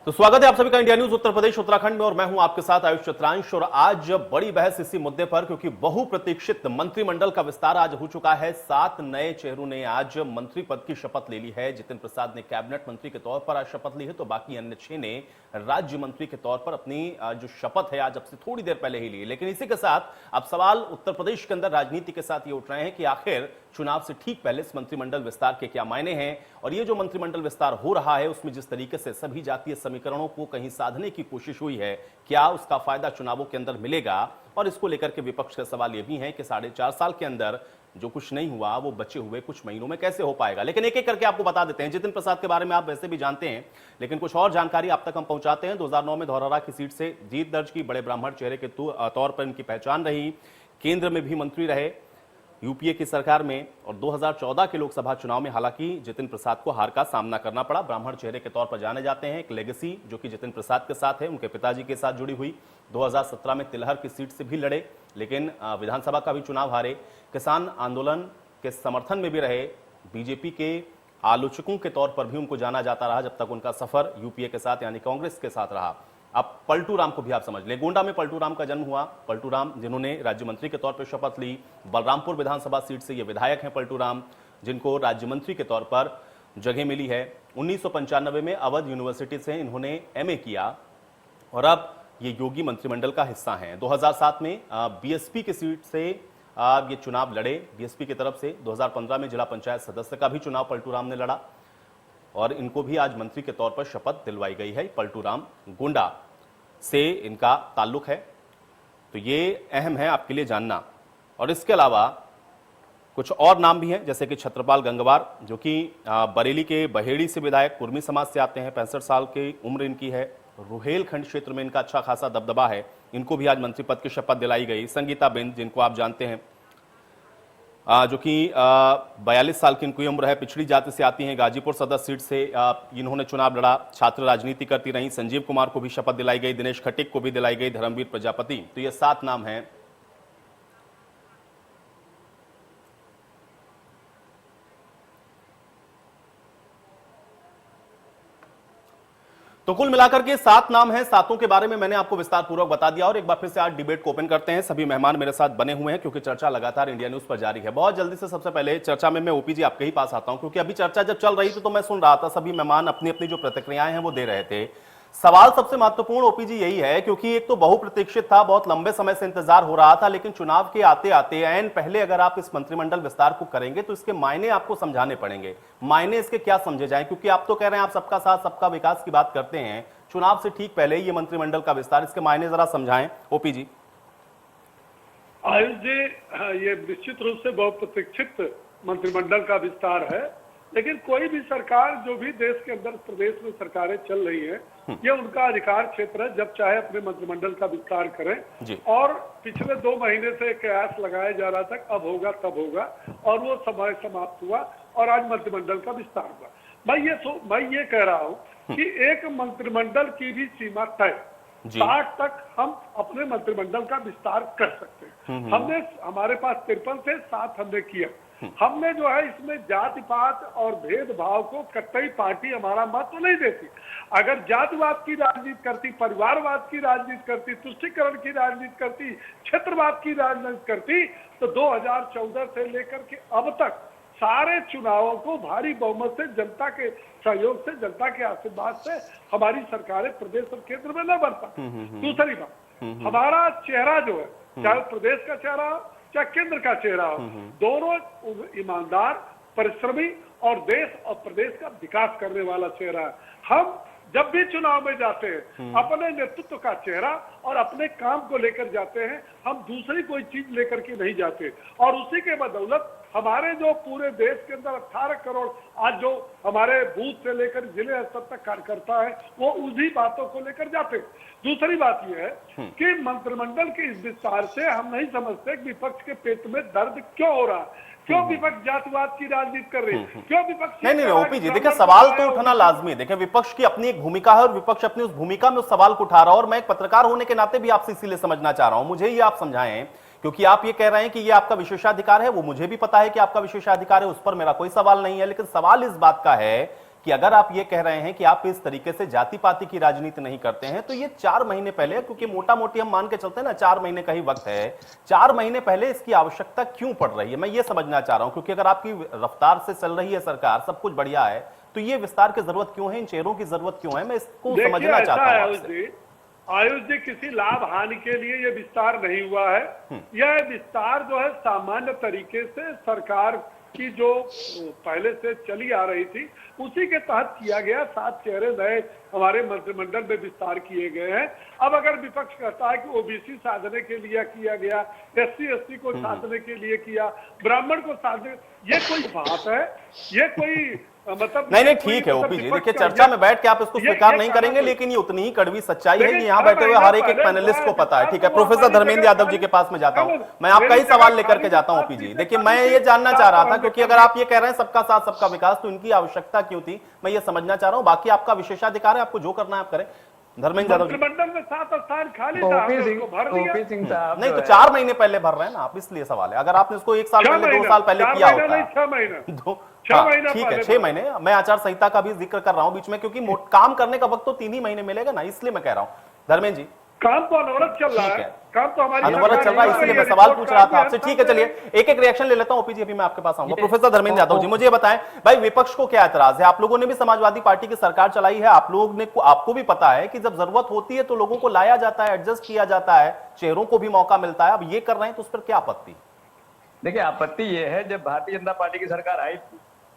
तो स्वागत है आप सभी का इंडिया न्यूज उत्तर प्रदेश उत्तराखंड में और मैं हूं आपके साथ आयुष चित्रांश। और आज बड़ी बहस इसी मुद्दे पर, क्योंकि बहुप्रतीक्षित मंत्रिमंडल का विस्तार आज हो चुका है। 7 नए चेहरों ने आज मंत्री पद की शपथ ले ली है। जितिन प्रसाद ने कैबिनेट मंत्री के तौर पर आज शपथ ली है, तो बाकी अन्य 6 ने राज्य मंत्री के तौर पर अपनी जो शपथ है आज अब से थोड़ी देर पहले ही ली है। लेकिन इसी के साथ अब सवाल उत्तर प्रदेश के अंदर राजनीति के साथ ये उठ रहे हैं कि आखिर चुनाव से ठीक पहले इस मंत्रिमंडल विस्तार के क्या मायने हैं, और ये जो मंत्रिमंडल विस्तार हो रहा है उसमें जिस तरीके से सभी जातीय समीकरणों को कहीं साधने की कोशिश हुई है, क्या उसका फायदा चुनावों के अंदर मिलेगा। और इसको लेकर के विपक्ष के सवाल ये भी हैं कि 4.5 साल के अंदर जो कुछ नहीं हुआ वो बचे हुए कुछ महीनों में कैसे हो पाएगा। लेकिन एक एक करके आपको बता देते हैं। जितिन प्रसाद के बारे में आप वैसे भी जानते हैं, लेकिन कुछ और जानकारी आप तक हम पहुंचाते हैं। 2009 में धौरहरा की सीट से जीत दर्ज की, बड़े ब्राह्मण चेहरे के तौर पर इनकी पहचान रही, केंद्र में भी मंत्री रहे यूपीए की सरकार में, और 2014 के लोकसभा चुनाव में हालांकि जितिन प्रसाद को हार का सामना करना पड़ा। ब्राह्मण चेहरे के तौर पर जाने जाते हैं। एक लेगेसी जो कि जितिन प्रसाद के साथ है, उनके पिताजी के साथ जुड़ी हुई। 2017 में तिलहर की सीट से भी लड़े, लेकिन विधानसभा का भी चुनाव हारे। किसान आंदोलन के समर्थन में भी रहे। बीजेपी के आलोचकों के तौर पर भी उनको जाना जाता रहा जब तक उनका सफर यूपीए के साथ यानी कांग्रेस के साथ रहा। अब पलटू राम को भी आप समझ लें। गोंडा में पलटू राम का जन्म हुआ। पलटू राम जिन्होंने राज्य मंत्री के तौर पर शपथ ली। बलरामपुर विधानसभा सीट से ये विधायक हैं पलटू राम, जिनको राज्य मंत्री के तौर पर जगह मिली है। 1995 में अवध यूनिवर्सिटी से इन्होंने एमए किया और अब ये योगी मंत्रिमंडल का हिस्सा हैं। 2007 में बीएसपी की सीट से ये चुनाव लड़े बीएसपी की तरफ से। 2015 में जिला पंचायत सदस्य का भी चुनाव पलटू राम ने लड़ा और इनको भी आज मंत्री के तौर पर शपथ दिलवाई गई है। पलटू राम गोंडा से इनका ताल्लुक है, तो ये अहम है आपके लिए जानना। और इसके अलावा कुछ और नाम भी हैं, जैसे कि छत्रपाल गंगवार जो कि बरेली के बहेड़ी से विधायक, कुर्मी समाज से आते हैं, 65 साल की उम्र इनकी है। रुहेलखंड क्षेत्र में इनका अच्छा खासा दबदबा है, इनको भी आज मंत्री पद की शपथ दिलाई गई। संगीता बिंद जिनको आप जानते हैं, जो कि 42 साल की इनकी उम्र है, पिछड़ी जाति से आती हैं, गाजीपुर सदर सीट से इन्होंने चुनाव लड़ा, छात्र राजनीति करती रही। संजीव कुमार को भी शपथ दिलाई गई, दिनेश खटिक को भी दिलाई गई, धर्मवीर प्रजापति। तो ये 7 नाम हैं। तो कुल मिलाकर के 7 नाम हैं। 7 के बारे में मैंने आपको विस्तार पूर्वक बता दिया। और एक बार फिर से आज डिबेट को ओपन करते हैं। सभी मेहमान मेरे साथ बने हुए हैं क्योंकि चर्चा लगातार इंडिया न्यूज पर जारी है। बहुत जल्दी से सबसे पहले चर्चा में मैं ओपी जी आपके ही पास आता हूं, क्योंकि अभी चर्चा जब चल रही थी तो मैं सुन रहा था सभी मेहमान अपनी अपनी जो प्रतिक्रियाएं हैं वो दे रहे थे। सवाल सबसे महत्वपूर्ण ओपी जी यही है, क्योंकि एक तो बहुप्रतीक्षित था, बहुत लंबे समय से इंतजार हो रहा था, लेकिन चुनाव के आते आते ऐन पहले अगर आप इस मंत्रिमंडल विस्तार को करेंगे तो इसके मायने आपको समझाने पड़ेंगे। मायने इसके क्या समझे जाएं, क्योंकि आप तो कह रहे हैं आप सबका साथ सबका विकास की बात करते हैं। चुनाव से ठीक पहले ये मंत्रिमंडल का विस्तार, इसके मायने जरा समझाएं ओपी जी। आयुष जी, ये निश्चित रूप से बहुप्रतीक्षित मंत्रिमंडल का विस्तार है, लेकिन कोई भी सरकार जो भी देश के अंदर प्रदेश में सरकारें चल रही हैं, ये उनका अधिकार क्षेत्र है, जब चाहे अपने मंत्रिमंडल का विस्तार करें। और पिछले 2 महीने से कयास लगाया जा रहा था अब होगा तब होगा, और वो समय समाप्त हुआ और आज मंत्रिमंडल का विस्तार हुआ। मैं ये कह रहा हूँ कि एक मंत्रिमंडल की भी सीमा तय 60 तक हम अपने मंत्रिमंडल का विस्तार कर सकते हैं। हमने हमारे पास 53 से 7 हमने किया। हमने जो है इसमें जाति पात और भेदभाव को कतई पार्टी हमारा मत तो नहीं देती। अगर जातिवाद की राजनीति करती, परिवारवाद की राजनीति करती, तुष्टीकरण की राजनीति करती, क्षेत्रवाद की राजनीति करती, तो 2014 से लेकर के अब तक सारे चुनावों को भारी बहुमत से, जनता के सहयोग से, जनता के आशीर्वाद से हमारी सरकारें प्रदेश और केंद्र में न बन पाती। दूसरी बात, हमारा चेहरा जो है, चाहे प्रदेश का चेहरा हो चाहे केंद्र का चेहरा हो, दोनों ईमानदार, परिश्रमी और देश और प्रदेश का विकास करने वाला चेहरा है। हम जब भी चुनाव में जाते हैं अपने नेतृत्व का चेहरा और अपने काम को लेकर जाते हैं, हम दूसरी कोई चीज लेकर के नहीं जाते। और उसी के बदौलत हमारे जो पूरे देश के अंदर 18 करोड़ आज जो हमारे बूथ से लेकर जिले स्तर तक कार्यकर्ता है, वो उसी बातों को लेकर जाते। दूसरी बात यह है कि मंत्रिमंडल के इस विस्तार से हम नहीं समझते कि विपक्ष के पेट में दर्द क्यों हो रहा है, क्यों विपक्ष जातिवाद की राजनीति कर रही है, क्यों विपक्ष। नहीं ओपी जी, देखिए सवाल तो उठाना लाजमी है। देखिए विपक्ष की अपनी एक भूमिका है और विपक्ष अपनी उस भूमिका में उस सवाल को उठा रहा है। और मैं एक पत्रकार होने के नाते भी आपसे इसीलिए समझना चाह रहा हूं, मुझे ये आप समझाएं, क्योंकि आप ये कह रहे हैं कि ये आपका विशेषाधिकार है, वो मुझे भी पता है कि आपका विशेषाधिकार है, उस पर मेरा कोई सवाल नहीं है। लेकिन सवाल इस बात का है कि अगर आप ये कह रहे हैं कि आप इस तरीके से जाति पाति की राजनीति नहीं करते हैं, तो ये 4 महीने पहले, क्योंकि मोटा मोटी हम मान के चलते हैं ना 4 महीने का ही वक्त है, 4 महीने पहले इसकी आवश्यकता क्यों पड़ रही है, मैं ये समझना चाह रहा हूं। क्योंकि अगर आपकी रफ्तार से चल रही है सरकार, सब कुछ बढ़िया है, तो ये विस्तार की जरूरत क्यों है, इन चेहरों की जरूरत क्यों है, मैं इसको समझना चाहता हूं आपसे। आयुष जी, किसी लाभ हानि के लिए ये विस्तार नहीं हुआ है। यह विस्तार जो है सामान्य तरीके से सरकार की जो पहले से चली आ रही थी उसी के तहत किया गया। 7 चेहरे नए हमारे मंत्रिमंडल में विस्तार किए गए हैं। अब अगर विपक्ष कहता है कि ओबीसी साधने के लिए किया गया, SC ST को साधने के लिए किया, ब्राह्मण को साधने, ये कोई बात है? ये कोई मतलब नहीं ठीक है ओपी जी, देखिए चर्चा में बैठ के आप इसको स्वीकार नहीं करेंगे, लेकिन ये उतनी ही कड़वी सच्चाई है कि यहाँ बैठे हुए हर एक पैनलिस्ट को पता है। ठीक है, प्रोफेसर धर्मेंद्र यादव जी के पास में जाता हूँ, मैं आपका ही सवाल लेकर के जाता हूँ ओपी जी। देखिए मैं ये जानना चाह रहा था, क्योंकि अगर आप ये कह रहे हैं सबका साथ सबका विकास, तो इनकी आवश्यकता क्यों थी, मैं ये समझना चाह रहा हूँ। बाकी आपका विशेषाधिकार है, आपको जो करना है आप करें। धर्मेंद्र यादव जी, मंत्रिमंडल में 7 स्थान खाली था, उसको भर दिया। नहीं तो 4 महीने पहले भर रहे हैं ना आप, इसलिए सवाल है। अगर आपने इसको 1 साल पहले 2 साल पहले किया होता, 6 महीने 6 महीने, ठीक है 6 महीने, मैं आचार संहिता का भी जिक्र कर रहा हूं बीच में, क्योंकि काम करने का वक्त तो 3 ही महीने मिलेगा ना, इसलिए मैं कह रहा हूं। धर्मेंद्र जी, काम तो अनवरत चल रहा है, काम तो हमारी अनवरत चल रहा है, इसलिए मैं सवाल पूछ रहा था आपसे। ठीक है, चलिए एक एक रिएक्शन ले लेता हूं ओपी जी, अभी मैं आपके पास आऊंगा। प्रोफेसर धर्मेंद्र यादव जी, मुझे ये बताएं भाई, विपक्ष को क्या एतराज है? आप लोगों ने भी समाजवादी पार्टी की सरकार चलाई है, आप लोग ने, आपको भी पता है कि जब जरूरत होती है तो लोगों को लाया जाता है, एडजस्ट किया जाता है, चेहरों को भी मौका मिलता है। अब ये कर रहे हैं तो उस पर क्या आपत्ति? देखिए आपत्ति ये है, जब भारतीय जनता पार्टी की सरकार आई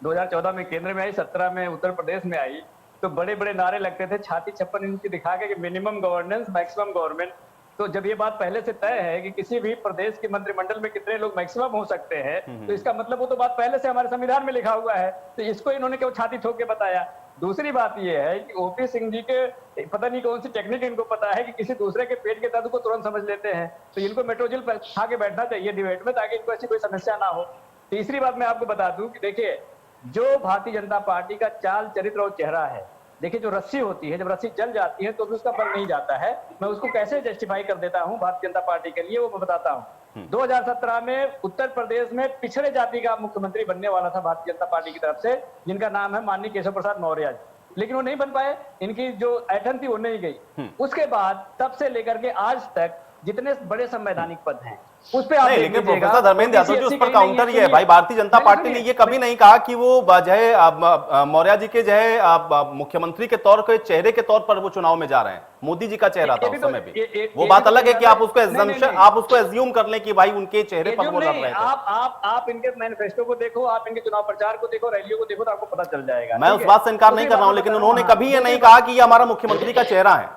2014 में केंद्र में आई, 17 में उत्तर प्रदेश में आई, तो बड़े बड़े नारे लगते थे, छाती 56 इंच की दिखा के कि मिनिमम गवर्नेंस मैक्सिमम गवर्नमेंट। तो जब ये बात पहले से तय है कि किसी भी प्रदेश के मंत्रिमंडल में कितने लोग मैक्सिमम हो सकते हैं, तो इसका मतलब वो तो बात पहले से हमारे संविधान में लिखा हुआ है, तो इसको इन्होंने क्यों छाती ठोक के बताया। दूसरी बात ये है कि ओपी सिंह जी के पता नहीं कौन सी टेक्निक इनको पता है कि किसी दूसरे के पेट के दर्द को तुरंत समझ लेते हैं, तो इनको मेट्रोजिल खा के बैठना चाहिए डिबेट में, ताकि इनको ऐसी कोई समस्या ना हो। तीसरी बात मैं आपको बता दूं कि देखिए, जो भारतीय जनता पार्टी का चाल चरित्र और चेहरा है, देखिए जो रस्सी होती है, जब रस्सी जल जाती है तो भी उसका बल नहीं जाता है। मैं उसको कैसे जस्टिफाई कर देता हूं भारतीय जनता पार्टी के लिए, वो मैं बताता हूं। 2017 में उत्तर प्रदेश में पिछड़े जाति का मुख्यमंत्री बनने वाला था भारतीय जनता पार्टी की तरफ से, जिनका नाम है माननीय केशव प्रसाद मौर्य जी, लेकिन वो नहीं बन पाए, इनकी जो ऐठन थी वो नहीं गई। उसके बाद तब से लेकर के आज तक जितने बड़े संवैधानिक पद हैं उस पे आप लेकिन प्रोफेसर धर्मेंद्र यादव जी, उस पर काउंटर ये है भाई, भारतीय जनता पार्टी ने ये कभी नहीं कहा कि वो जय मौर्य जी के जय मुख्यमंत्री के तौर के चेहरे के तौर पर वो चुनाव में जा रहे हैं, मोदी जी का चेहरा था उस समय भी। वो बात अलग है कि आप उसको एज्यूम कर लें कि भाई उनके चेहरे पर वो लड़ रहे थे। आप इनके मैनिफेस्टो को देखो, आप इनके चुनाव प्रचार को देखो, रैलियों को देखो, तो आपको पता चल जाएगा। मैं उस बात से इनकार नहीं कर रहा हूँ, लेकिन उन्होंने कभी ये नहीं कहा कि ये हमारा मुख्यमंत्री का चेहरा है,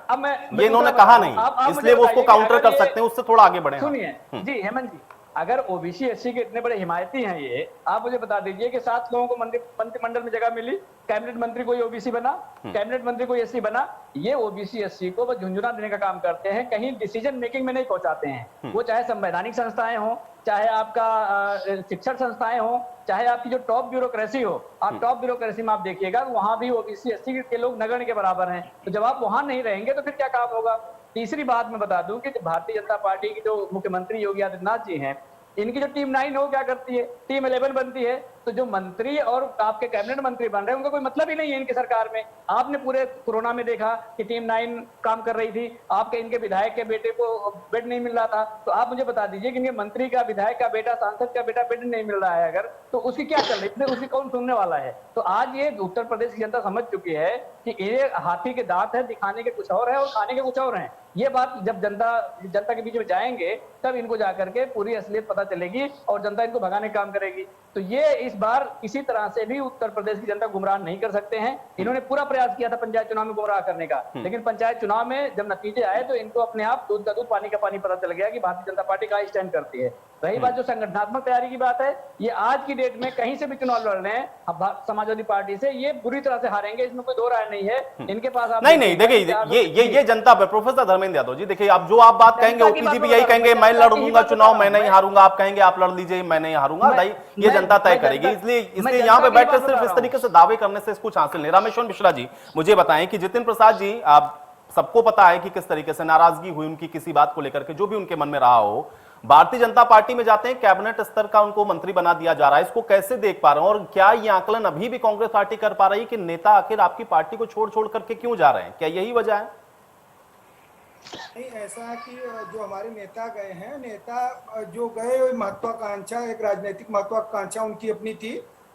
ये इन्होंने कहा नहीं, इसलिए वो उसको काउंटर कर सकते हैं, उससे थोड़ा आगे बढ़े। सुनिए जी हेमंत जी, अगर ओबीसी एससी के इतने बड़े हिमायती हैं ये, आप मुझे बता दीजिए कि 7 लोगों को मंत्रिमंडल में जगह मिली, कैबिनेट मंत्री कोई ओबीसी बना, कैबिनेट मंत्री कोई एससी बना, ये ओबीसी एससी को बस झुंझुना देने का काम करते हैं, कहीं डिसीजन मेकिंग में नहीं पहुंचाते हैं। वो चाहे संवैधानिक संस्थाएं हो, चाहे आपका शिक्षण संस्थाएं हो, चाहे आपकी जो टॉप ब्यूरोक्रेसी हो, आप टॉप ब्यूरोक्रेसी में आप देखिएगा वहां भी ओबीसी एससी के लोग नगण्य के बराबर हैं। तो जब आप वहां नहीं रहेंगे तो फिर क्या काम होगा। तीसरी बात मैं बता दूं कि भारतीय जनता पार्टी की जो मुख्यमंत्री योगी आदित्यनाथ जी हैं, इनकी जो टीम 9 हो क्या करती है, टीम 11 बनती है। तो जो मंत्री और आपके कैबिनेट मंत्री बन रहे हैं उनका कोई मतलब ही नहीं है इनकी सरकार में। आपने पूरे कोरोना में देखा कि टीम 9 काम कर रही थी, आपके इनके विधायक के बेटे को बेड नहीं मिल रहा था। तो आप मुझे बता दीजिए कि इनके मंत्री का, विधायक का बेटा, सांसद का बेटा बेड नहीं मिल रहा है अगर, तो उसकी क्या चल रही है, उसकी कौन सुनने वाला है। तो आज ये उत्तर प्रदेश की जनता समझ चुकी है कि ये हाथी के दांत है, दिखाने के कुछ और है और खाने के कुछ और हैं। ये बात जब जनता के बीच में जाएंगे तब इनको जाकर के पूरी असलियत पता चलेगी और जनता इनको भगाने का काम करेगी। तो ये इस बार किसी तरह से भी उत्तर प्रदेश की जनता गुमराह नहीं कर सकते हैं। इन्होंने पूरा प्रयास किया था पंचायत चुनाव में गुमराह करने का, लेकिन पंचायत चुनाव में जब नतीजे आए तो इनको अपने आप दूध का दूध पानी का पानी पता चल गया कि भारतीय जनता पार्टी कहाँ स्टैंड करती है। रही बात जो संगठनात्मक तैयारी की बात है, ये आज की डेट में कहीं से भी चुनाव लड़ रहे हैं समाजवादी पार्टी से, ये बुरी तरह से हारेंगे, इसमें कोई दो राय नहीं है। इनके पास आप नहीं देखिए ये जनता पर प्रोफेसर धर्मेंद्र यादव जी, देखिए आप जो आप बात कहेंगे ओपी जी भी यही कहेंगे, मैं लड़ूंगा चुनाव, मैं नहीं हारूंगा, आप कहेंगे आप लड़ लीजिए, मैं नहीं हारूंगा, भाई ये जनता तय करेगी। इसलिए यहाँ पे बैठकर सिर्फ इस तरीके से दावे करने से कुछ हासिल नहीं। रामेश्वर मिश्रा जी मुझे बताएं कि जितिन प्रसाद जी, आप सबको पता है कि किस तरीके से नाराजगी हुई उनकी किसी बात को लेकर के, जो भी उनके मन में रहा हो, भारतीय जनता पार्टी में जाते हैं, कैबिनेट स्तर का उनको मंत्री बना दिया जा रहा है, इसको कैसे देख पा रहे हैं? और क्या ये आकलन अभी भी कांग्रेस पार्टी कर पा रही है कि नेता आखिर आपकी पार्टी को छोड़ छोड़ करके क्यों जा रहे हैं? क्या यही वजह है? नहीं, ऐसा है कि जो हमारे नेता गए हैं, नेता जो गए, महत्वाकांक्षा, एक राजनीतिक महत्वाकांक्षा उनकी अपनी थी,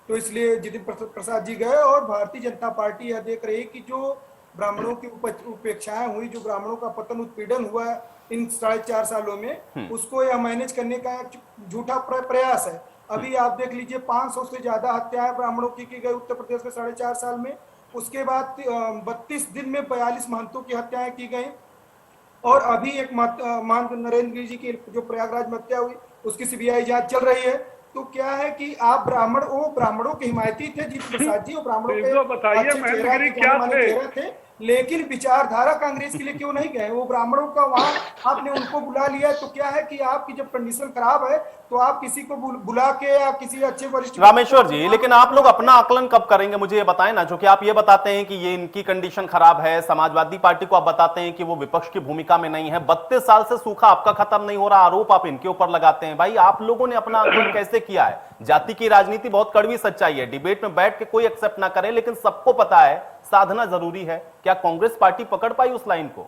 तो इसलिए जितिन प्रसाद जी गए। और भारतीय जनता पार्टी यह देख रही है कि जो ब्राह्मणों की उपेक्षाएं हुई, जो ब्राह्मणों का पतन उत्पीड़न हुआ इन 4.5 सालों में, उसको यह मैनेज करने का एक झूठा प्रयास है। अभी आप देख लीजिए, 500 से ज्यादा हत्याएं ब्राह्मणों की गई उत्तर प्रदेश में 4.5 साल में। उसके बाद 32 दिन में 42 महंतों की हत्याएं की गई। और अभी एक महंत नरेंद्र जी की जो प्रयागराज में हत्या हुई, उसकी सीबीआई जांच चल रही है। तो क्या है कि आप ब्राह्मणों के हिमायती थे जितिन प्रसाद जी, और ब्राह्मणों के बताइए महेंद्र गिरी क्या थे, लेकिन विचारधारा कांग्रेस के लिए क्यों नहीं गए? वो ब्राह्मणों का वहां आपने उनको बुला लिया। तो क्या है कि आपकी जब कंडीशन खराब है तो आप किसी को बुला के या किसी अच्छे वरिष्ठ रामेश्वर जी, लेकिन आप लोग अपना आकलन कब करेंगे, मुझे ये बताएं ना। जो कि आप ये बताते हैं कि ये इनकी कंडीशन खराब है, समाजवादी पार्टी को आप बताते हैं कि वो विपक्ष की भूमिका में नहीं है, 32 साल से सूखा आपका खत्म नहीं हो रहा, आरोप आप इनके ऊपर लगाते हैं। भाई, आप लोगों ने अपना आकलन कैसे किया है? जाति की राजनीति बहुत कड़वी सच्चाई है, डिबेट में बैठ के कोई एक्सेप्ट ना करे, लेकिन सबको पता है साधना जरूरी है। क्या कांग्रेस पार्टी पकड़ पाई उस लाइन को?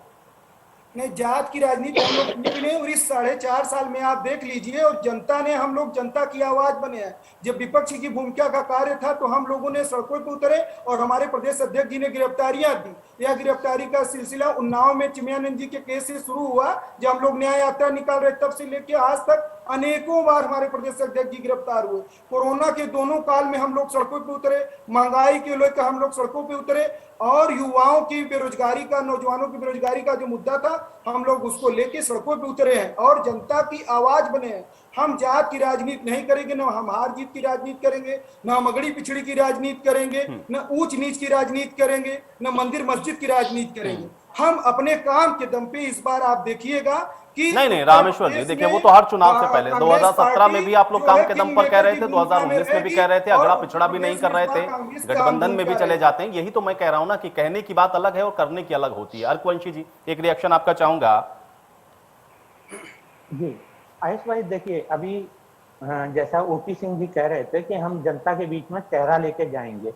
नहीं, जात की राजनीति हम लोग भी नहीं। और इस 4.5 साल में आप देख लीजिए, और जनता ने, हम लोग जनता की आवाज बने हैं। जब विपक्ष की भूमिका का कार्य था तो हम लोगों ने सड़कों पर उतरे, और हमारे प्रदेश अध्यक्ष जी ने गिरफ्तारियां दी। यह गिरफ्तारी का सिलसिला उन्नाव में चिमयानंद जी के केस से शुरू हुआ। जब हम लोग न्याय यात्रा निकाल रहे, तब से लेकर आज तक अनेकों बार हमारे प्रदेश अध्यक्ष जी गिरफ्तार हुए। कोरोना के दोनों काल में हम लोग सड़कों पर उतरे, महंगाई के लेकर हम लोग सड़कों पर उतरे, और युवाओं की बेरोजगारी का, नौजवानों की बेरोजगारी का जो मुद्दा था, हम लोग उसको लेके सड़कों पे उतरे हैं और जनता की आवाज बने हैं। हम जात की राजनीति नहीं करेंगे, न हम हार जीत की राजनीति करेंगे, न हम अगड़ी पिछड़ी की राजनीति करेंगे, न ऊंच नीच की राजनीति करेंगे, न मंदिर मस्जिद की राजनीति करेंगे। हम अपने काम के दम पे, इस बार आप देखिएगा कि नहीं रामेश्वर जी, देखिए, वो तो हर चुनाव से पहले 2017 में भी आप लोग काम के दम पर कह रहे थे, 2019 में भी कह रहे थे, अगड़ा पिछड़ा भी नहीं कर रहे थे, गठबंधन में भी चले जाते हैं। यही तो मैं कह रहा हूं ना कि कहने की बात अलग है और करने की अलग होती है। अर्कवंशी जी, एक रिएक्शन आपका चाहूंगा। जी आयुष भाई, देखिए, अभी जैसा ओपी सिंह जी कह रहे थे कि हम जनता के बीच में चेहरा लेके जाएंगे।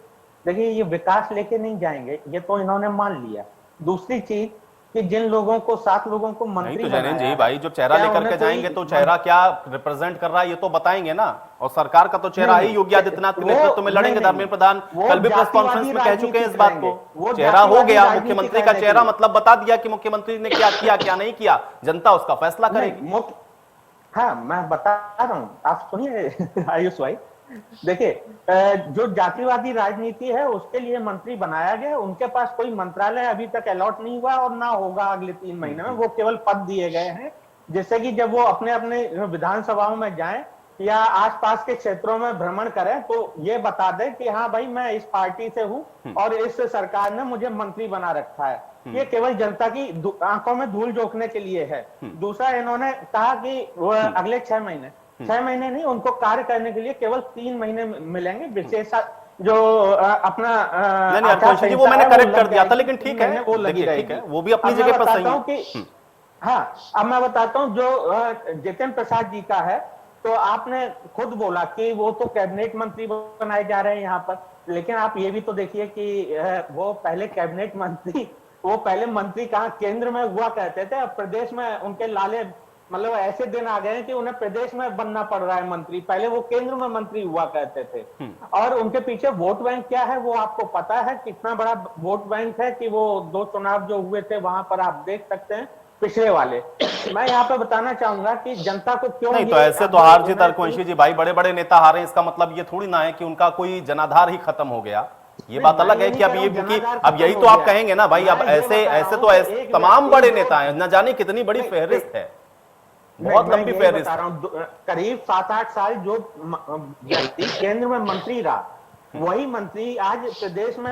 देखिए, ये विकास लेके नहीं जाएंगे, ये तो इन्होंने मान लिया। दूसरी चीज कि जिन लोगों को, 7 लोगों को मंत्री नहीं तो जैन जी भाई, जो चेहरा लेकर के जाएंगे तो चेहरा क्या रिप्रेजेंट कर रहा है ये तो बताएंगे ना। और सरकार का तो चेहरा ही योगी आदित्यनाथ के नेतृत्व में लड़ेंगे। धर्मेंद्र प्रधान कल भी प्रेस कॉन्फ्रेंस में कह चुके हैं इस बात को। चेहरा हो गया, मुख्यमंत्री का चेहरा मतलब बता दिया कि मुख्यमंत्री ने क्या किया क्या नहीं किया, जनता उसका फैसला करेगी। हाँ, मैं बता रहा हूँ, आप सुनिए आयुष भाई। देखिए, जो जातिवादी राजनीति है उसके लिए मंत्री बनाया गया, उनके पास कोई मंत्रालय अभी तक अलॉट नहीं हुआ और ना होगा अगले 3 महीने में। वो केवल पद दिए गए हैं, जिससे कि जब वो अपने अपने विधानसभाओं में जाएं या आसपास के क्षेत्रों में भ्रमण करें तो ये बता दे कि हाँ भाई, मैं इस पार्टी से हूं और इस सरकार ने मुझे मंत्री बना रखा है। ये केवल जनता की आंखों में धूल झोंकने के लिए है। दूसरा, इन्होंने कहा कि अगले 6 महीने नहीं, उनको कार्य करने के लिए केवल 3 महीने मिलेंगे। विशेष जो अपना वो मैंने करेक्ट कर दिया था, लेकिन ठीक है, वो लगी रहेगी, वो भी अपनी जगह पर सही है। हाँ, अब मैं बताता हूँ जो जितेंद्र प्रसाद जी का है, तो आपने खुद बोला कि वो तो कैबिनेट मंत्री बनाए जा रहे हैं यहाँ पर, लेकिन आप ये भी तो देखिए कि वो पहले कैबिनेट मंत्री, वो पहले मंत्री कहाँ केंद्र में हुआ करते थे, अब प्रदेश में उनके लाले, मतलब ऐसे दिन आ गए कि उन्हें प्रदेश में बनना पड़ रहा है मंत्री। पहले वो केंद्र में मंत्री हुआ करते थे। और उनके पीछे वोट बैंक क्या है वो आपको पता है, कितना बड़ा वोट बैंक है कि वो 2 चुनाव जो हुए थे वहां पर आप देख सकते हैं, पिछले वाले। मैं यहाँ पे बताना चाहूंगा कि जनता को क्यों नहीं, तो ऐसे तो हार जीत अर्कवंशी जी भाई, बड़े बड़े नेता हारे, इसका मतलब ये थोड़ी ना है कि उनका कोई जनाधार ही खत्म हो गया। ये बात अलग है कि अब ये, क्योंकि अब यही तो आप कहेंगे ना भाई, अब ऐसे तो तमाम बड़े नेता हैं, न जाने कितनी बड़ी फहरिस्त है, बहुत लंबी फहरिस्त। करीब 7-8 साल जो व्यक्ति केंद्र में मंत्री रहा, वही मंत्री आज प्रदेश में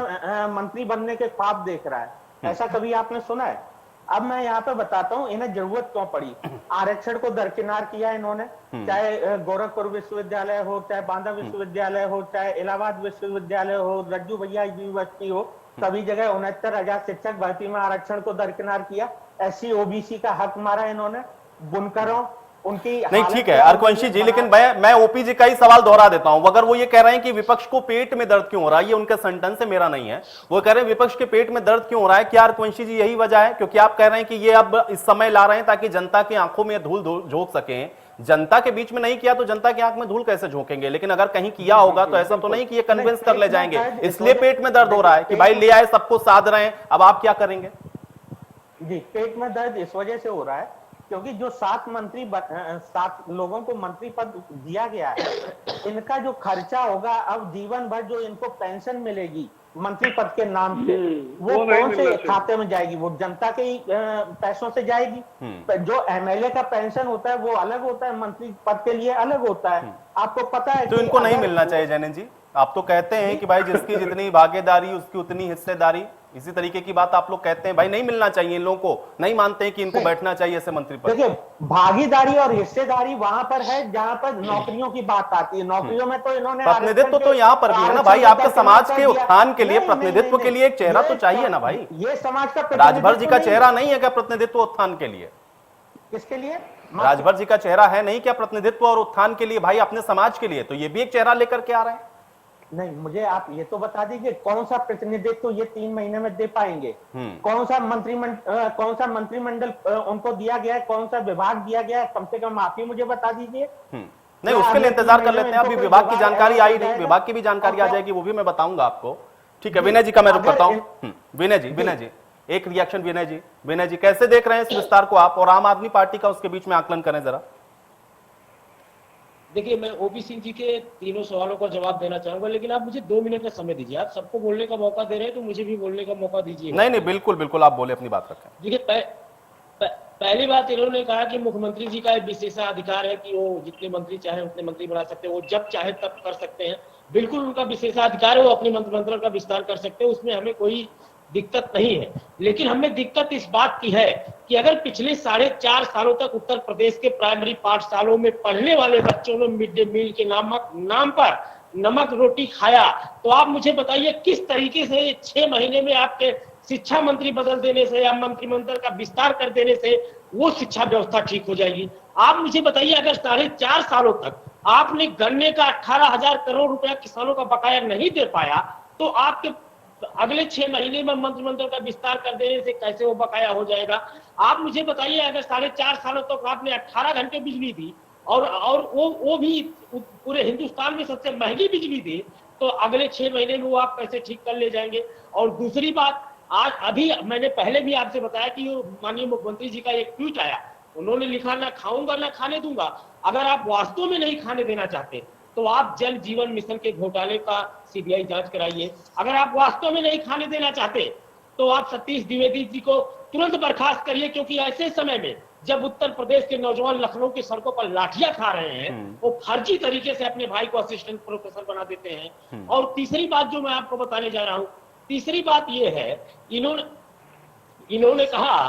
मंत्री बनने के ख्वाब देख रहा है। ऐसा कभी आपने सुना है? अब मैं यहाँ पे बताता हूँ इन्हें जरूरत क्यों पड़ी। आरक्षण को दरकिनार किया इन्होंने, चाहे गोरखपुर विश्वविद्यालय हो, चाहे बांदा विश्वविद्यालय हो, चाहे इलाहाबाद विश्वविद्यालय हो, रज्जू भैया यूनिवर्सिटी हो, सभी जगह 69,000 शिक्षक भर्ती में आरक्षण को दरकिनार किया। SC OBC का हक मारा इन्होंने। बुनकरों, उनकी नहीं हालत ठीक है क्या अरकुवंशी जी, बना- लेकिन मैं ओपी जी का ही सवाल दोहरा देता हूं। अगर वो ये कह रहे हैं कि विपक्ष को पेट में दर्द क्यों हो रहा है, ये उनका सेंटेंस है, मेरा नहीं है, वो कह रहे हैं विपक्ष के पेट में दर्द क्यों हो रहा है, क्या अरकुवंशी जी यही वजह है? क्योंकि आप कह रहे हैं कि ये अब इस समय ला रहे हैं ताकि जनता की आंखों में धूल झोंक सकें। जनता के बीच में नहीं किया तो जनता की आंख में धूल कैसे झोंकेंगे? लेकिन अगर कहीं किया होगा तो ऐसा तो नहीं कि ये कन्विंस कर ले जाएंगे, इसलिए पेट में दर्द हो रहा है कि भाई ले आए, सबको साध रहे हैं, अब आप क्या करेंगे? जी, पेट में दर्द इस वजह से हो रहा है क्योंकि जो 7 लोगों को मंत्री पद दिया गया है, इनका जो खर्चा होगा अब जीवन भर, जो इनको पेंशन मिलेगी मंत्री पद के नाम से, वो वो नहीं कौन से मिलना चाहिए। खाते में जाएगी? वो जनता के ही पैसों से जाएगी। जो एमएलए का पेंशन होता है वो अलग होता है, मंत्री पद के लिए अलग होता है। आपको पता है तो कि इनको नहीं अगर- मिलना चाहिए जैन जी? आप तो कहते हैं कि भाई जिसकी जितनी भागीदारी उसकी उतनी हिस्सेदारी, इसी तरीके की बात आप लोग कहते हैं। भाई नहीं मिलना चाहिए इन लोगों को, नहीं मानते हैं कि इनको बैठना चाहिए ऐसे मंत्री पद? देखिए, भागीदारी और हिस्सेदारी वहां पर है जहां पर नौकरियों की बात आती है। नौकरियों में तो इन्होंने प्रतिनिधित्व तो यहाँ पर भी है ना भाई, आपके समाज के उत्थान के लिए प्रतिनिधित्व के लिए एक चेहरा तो चाहिए ना भाई। ये समाज का राजभर जी का चेहरा नहीं है क्या प्रतिनिधित्व उत्थान के लिए? किसके लिए? राजभर जी का चेहरा है नहीं क्या प्रतिनिधित्व और उत्थान के लिए भाई, अपने समाज के लिए? तो ये भी एक चेहरा लेकर के आ रहे हैं। नहीं, मुझे आप ये तो बता दीजिए कौन सा प्रतिनिधित्व ये 3 महीने में दे पाएंगे? कौन सा मंत्रिमंडल उनको दिया गया है? कौन सा विभाग दिया गया है? कम से कम आप ही मुझे बता दीजिए। नहीं, उसके लिए इंतजार कर लेते हैं। अभी विभाग की जानकारी आई नहीं, विभाग की भी जानकारी आ जाएगी, वो भी मैं बताऊंगा आपको। ठीक है, विनय जी का मैं रुक करता हूँ। विनय जी एक रिएक्शन। विनय जी कैसे देख रहे हैं इस विस्तार को आप, और आम आदमी पार्टी का उसके बीच में आकलन करें जरा। देखिए, मैं ओपी सिंह जी के तीनों सवालों का जवाब देना चाहूंगा, लेकिन आप मुझे 2 मिनट का समय दीजिए। आप सबको बोलने का मौका दे रहे हैं तो मुझे भी बोलने का मौका दीजिए। नहीं, बिल्कुल आप बोले, अपनी बात रखें। देखिए, पहली बात इन्होंने कहा कि मुख्यमंत्री जी का एक विशेषाधिकार है कि वो जितने मंत्री चाहे उतने मंत्री बना सकते हैं, वो जब चाहे तब कर सकते हैं। बिल्कुल उनका विशेषाधिकार है, वो अपने मंत्रिमंडल का विस्तार कर सकते हैं, उसमें हमें कोई दिक्कत नहीं है। लेकिन हमें दिक्कत इस बात की है कि अगर पिछले 4.5 सालों तक उत्तर प्रदेश के प्राइमरी पाठशालों में पढ़ने वाले बच्चों ने मिड डे मील के नाम पर नमक रोटी खाया, तो आप मुझे बताइए किस तरीके से 6 महीने में आपके शिक्षा मंत्री बदल देने से या मंत्रिमंडल का विस्तार कर देने से वो शिक्षा व्यवस्था ठीक हो जाएगी? आप मुझे बताइए, अगर 4.5 सालों तक आपने गन्ने का 18,000 करोड़ रुपया किसानों का बकाया नहीं दे पाया, तो आपके अगले 6 महीने में मंत्रिमंडल का विस्तार कर देने से कैसे वो बकाया हो जाएगा? आप मुझे बताइए, अगर 4.5 सालों तक आपने 18 घंटे बिजली दी और वो भी पूरे हिंदुस्तान में सबसे महंगी बिजली दी, तो अगले 6 महीने में वो आप कैसे ठीक कर ले जाएंगे? और दूसरी बात, आज अभी मैंने पहले भी आपसे बताया कि माननीय मुख्यमंत्री जी का एक ट्वीट आया, उन्होंने लिखा, ना खाऊंगा ना खाने दूंगा। अगर आप वास्तव में नहीं खाने देना चाहते तो आप जल जीवन मिशन के घोटाले का सीबीआई जांच कराइए। अगर आप वास्तव में नहीं खाने देना चाहते तो आप सतीश द्विवेदी जी को तुरंत बर्खास्त करिए, क्योंकि ऐसे समय में जब उत्तर प्रदेश के नौजवान लखनऊ की सड़कों पर लाठियां खा रहे हैं, वो फर्जी तरीके से अपने भाई को असिस्टेंट प्रोफेसर बना देते हैं। और तीसरी बात जो मैं आपको बताने जा रहा हूं, तीसरी बात ये है, इन्होंने कहा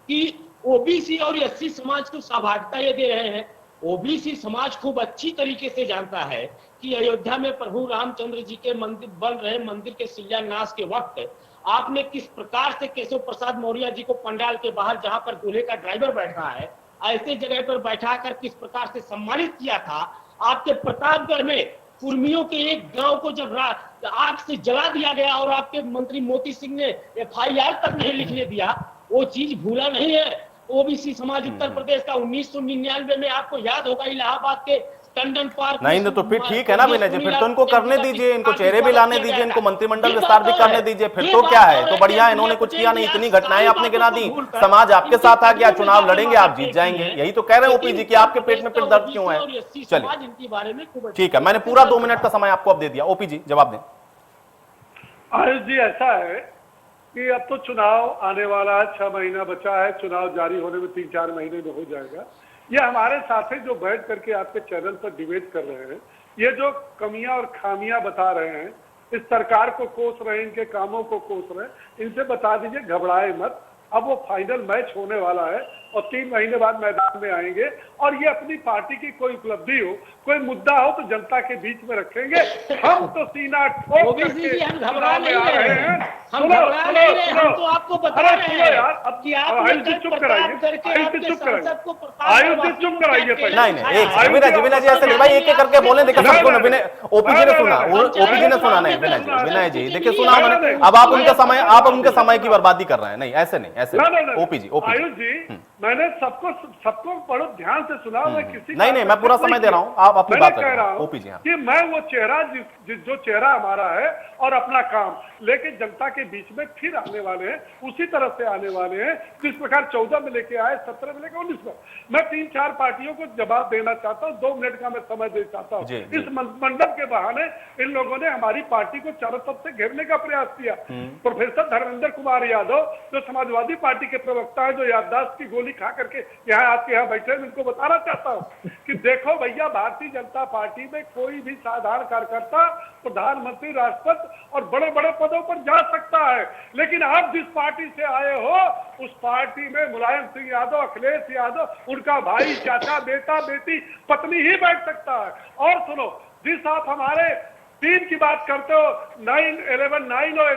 कि ओबीसी और एससी समाज को सहभागिता ये दे रहे हैं। ओबीसी समाज खूब अच्छी तरीके से जानता है कि अयोध्या में प्रभु रामचंद्र जी के मंदिर बन रहे मंदिर के शिलान्यास के वक्त आपने किस प्रकार से केशव प्रसाद मौर्य जी को पंडाल के बाहर, जहां पर दूल्हे का ड्राइवर बैठ रहा है, ऐसे जगह पर बैठाकर किस प्रकार से सम्मानित किया था। आपके प्रतापगढ़ में कुर्मियों के एक गांव को जब आग से जला दिया गया और आपके मंत्री मोती सिंह ने FIR तक नहीं लिखने दिया, वो चीज भूला नहीं है ओबीसी समाज उत्तर प्रदेश का। 1999 में आपको याद होगा इलाहाबाद के टंडन पार्क। नहीं तो फिर ठीक है ना विनय जी, फिर तो इनको करने दीजिए, इनको चेहरे भी लाने दीजिए, इनको मंत्रिमंडल विस्तार भी करने दीजिए, फिर तो क्या है, तो बढ़िया। इन्होंने कुछ किया नहीं, इतनी घटनाएं आपने गिना दी, समाज आपके साथ आ गया, चुनाव लड़ेंगे आप जीत जाएंगे, यही तो कह रहे हैं ओपी जी कि आपके पेट में फिर दर्द क्यों है? चलिए ठीक है, मैंने पूरा 2 मिनट का समय आपको अब दे दिया। ओपी जी जवाब दें। आयुष जी, ऐसा है कि अब तो चुनाव आने वाला है, 6 महीना बचा है, चुनाव जारी होने में 3-4 महीने में हो जाएगा। ये हमारे साथी जो बैठ करके आपके चैनल पर डिबेट कर रहे हैं, ये जो कमियां और खामियां बता रहे हैं, इस सरकार को कोस रहे हैं, इनके कामों को कोस रहे हैं, इनसे बता दीजिए घबराए मत। अब वो फाइनल मैच होने वाला है और 3 महीने बाद मैदान में आएंगे और ये अपनी पार्टी की कोई उपलब्धि हो, कोई मुद्दा हो तो जनता के बीच में रखेंगे। हम तो सीना ठोक करके चुनाव में आ रहे हैं हम सुनो, घबरा सुनो, नहीं रहे, हम सुनो। तो आपको बता अरे रहे सुनो हैं यार, अब कि आप आयुष जी चुप कराइए, करके आयुष आपके जी चुप सांसद को कराइए, आयुष जी चुप कराइए पहले। नहीं नहीं एक आयुष विनय जी ऐसे नहीं भाई, एक एक करके बोले, देखिए सबको ना, विनय ओपी जी ने सुना, ओपी जी ने सुना, नहीं विनय जी देखिए सुना मैंने, अब आप उनके समय की बर्बादी कर रहे हैं, नहीं ऐसे नहीं, ऐसे नहीं, ओपी जी आयुष जी मैंने सबको बड़ो ध्यान से सुना, मैं किसी नहीं मैं पूरा समय दे रहा हूँ, आप अपनी बात कह रहा करें हूँ ओपी जी। हाँ कि मैं वो चेहरा जो चेहरा हमारा है और अपना काम लेकिन जनता के बीच में फिर आने वाले हैं, उसी तरह से आने वाले हैं जिस प्रकार 14 में लेके आए, 17 में लेके 19 में। मैं 3-4 पार्टियों को जवाब देना चाहता हूँ, 2 मिनट का मैं समय दे चाहता हूँ। इस मंडल के बहाने इन लोगों ने हमारी पार्टी को चारों तरफ से घेरने का प्रयास किया। प्रोफेसर धर्मेंद्र कुमार यादव जो समाजवादी पार्टी के प्रवक्ता है, जो याददाश्त की गोली खा करके यहाँ आपके यहाँ बैठे हैं, उनको बताना चाहता हूँ कि देखो भैया, भारतीय जनता पार्टी में कोई भी साधारण कार्यकर्ता प्रधानमंत्री, राष्ट्रपति और बड़े बड़े पदों पर जा सकता है, लेकिन आप जिस पार्टी से आए हो उस पार्टी में मुलायम सिंह यादव, अखिलेश यादव, उनका भाई, चाचा, बेटा, बेटी, पत्नी ही बैठ सकता है। और सुनो, जिस आप हमारे टीम की बात करते हो, 9 और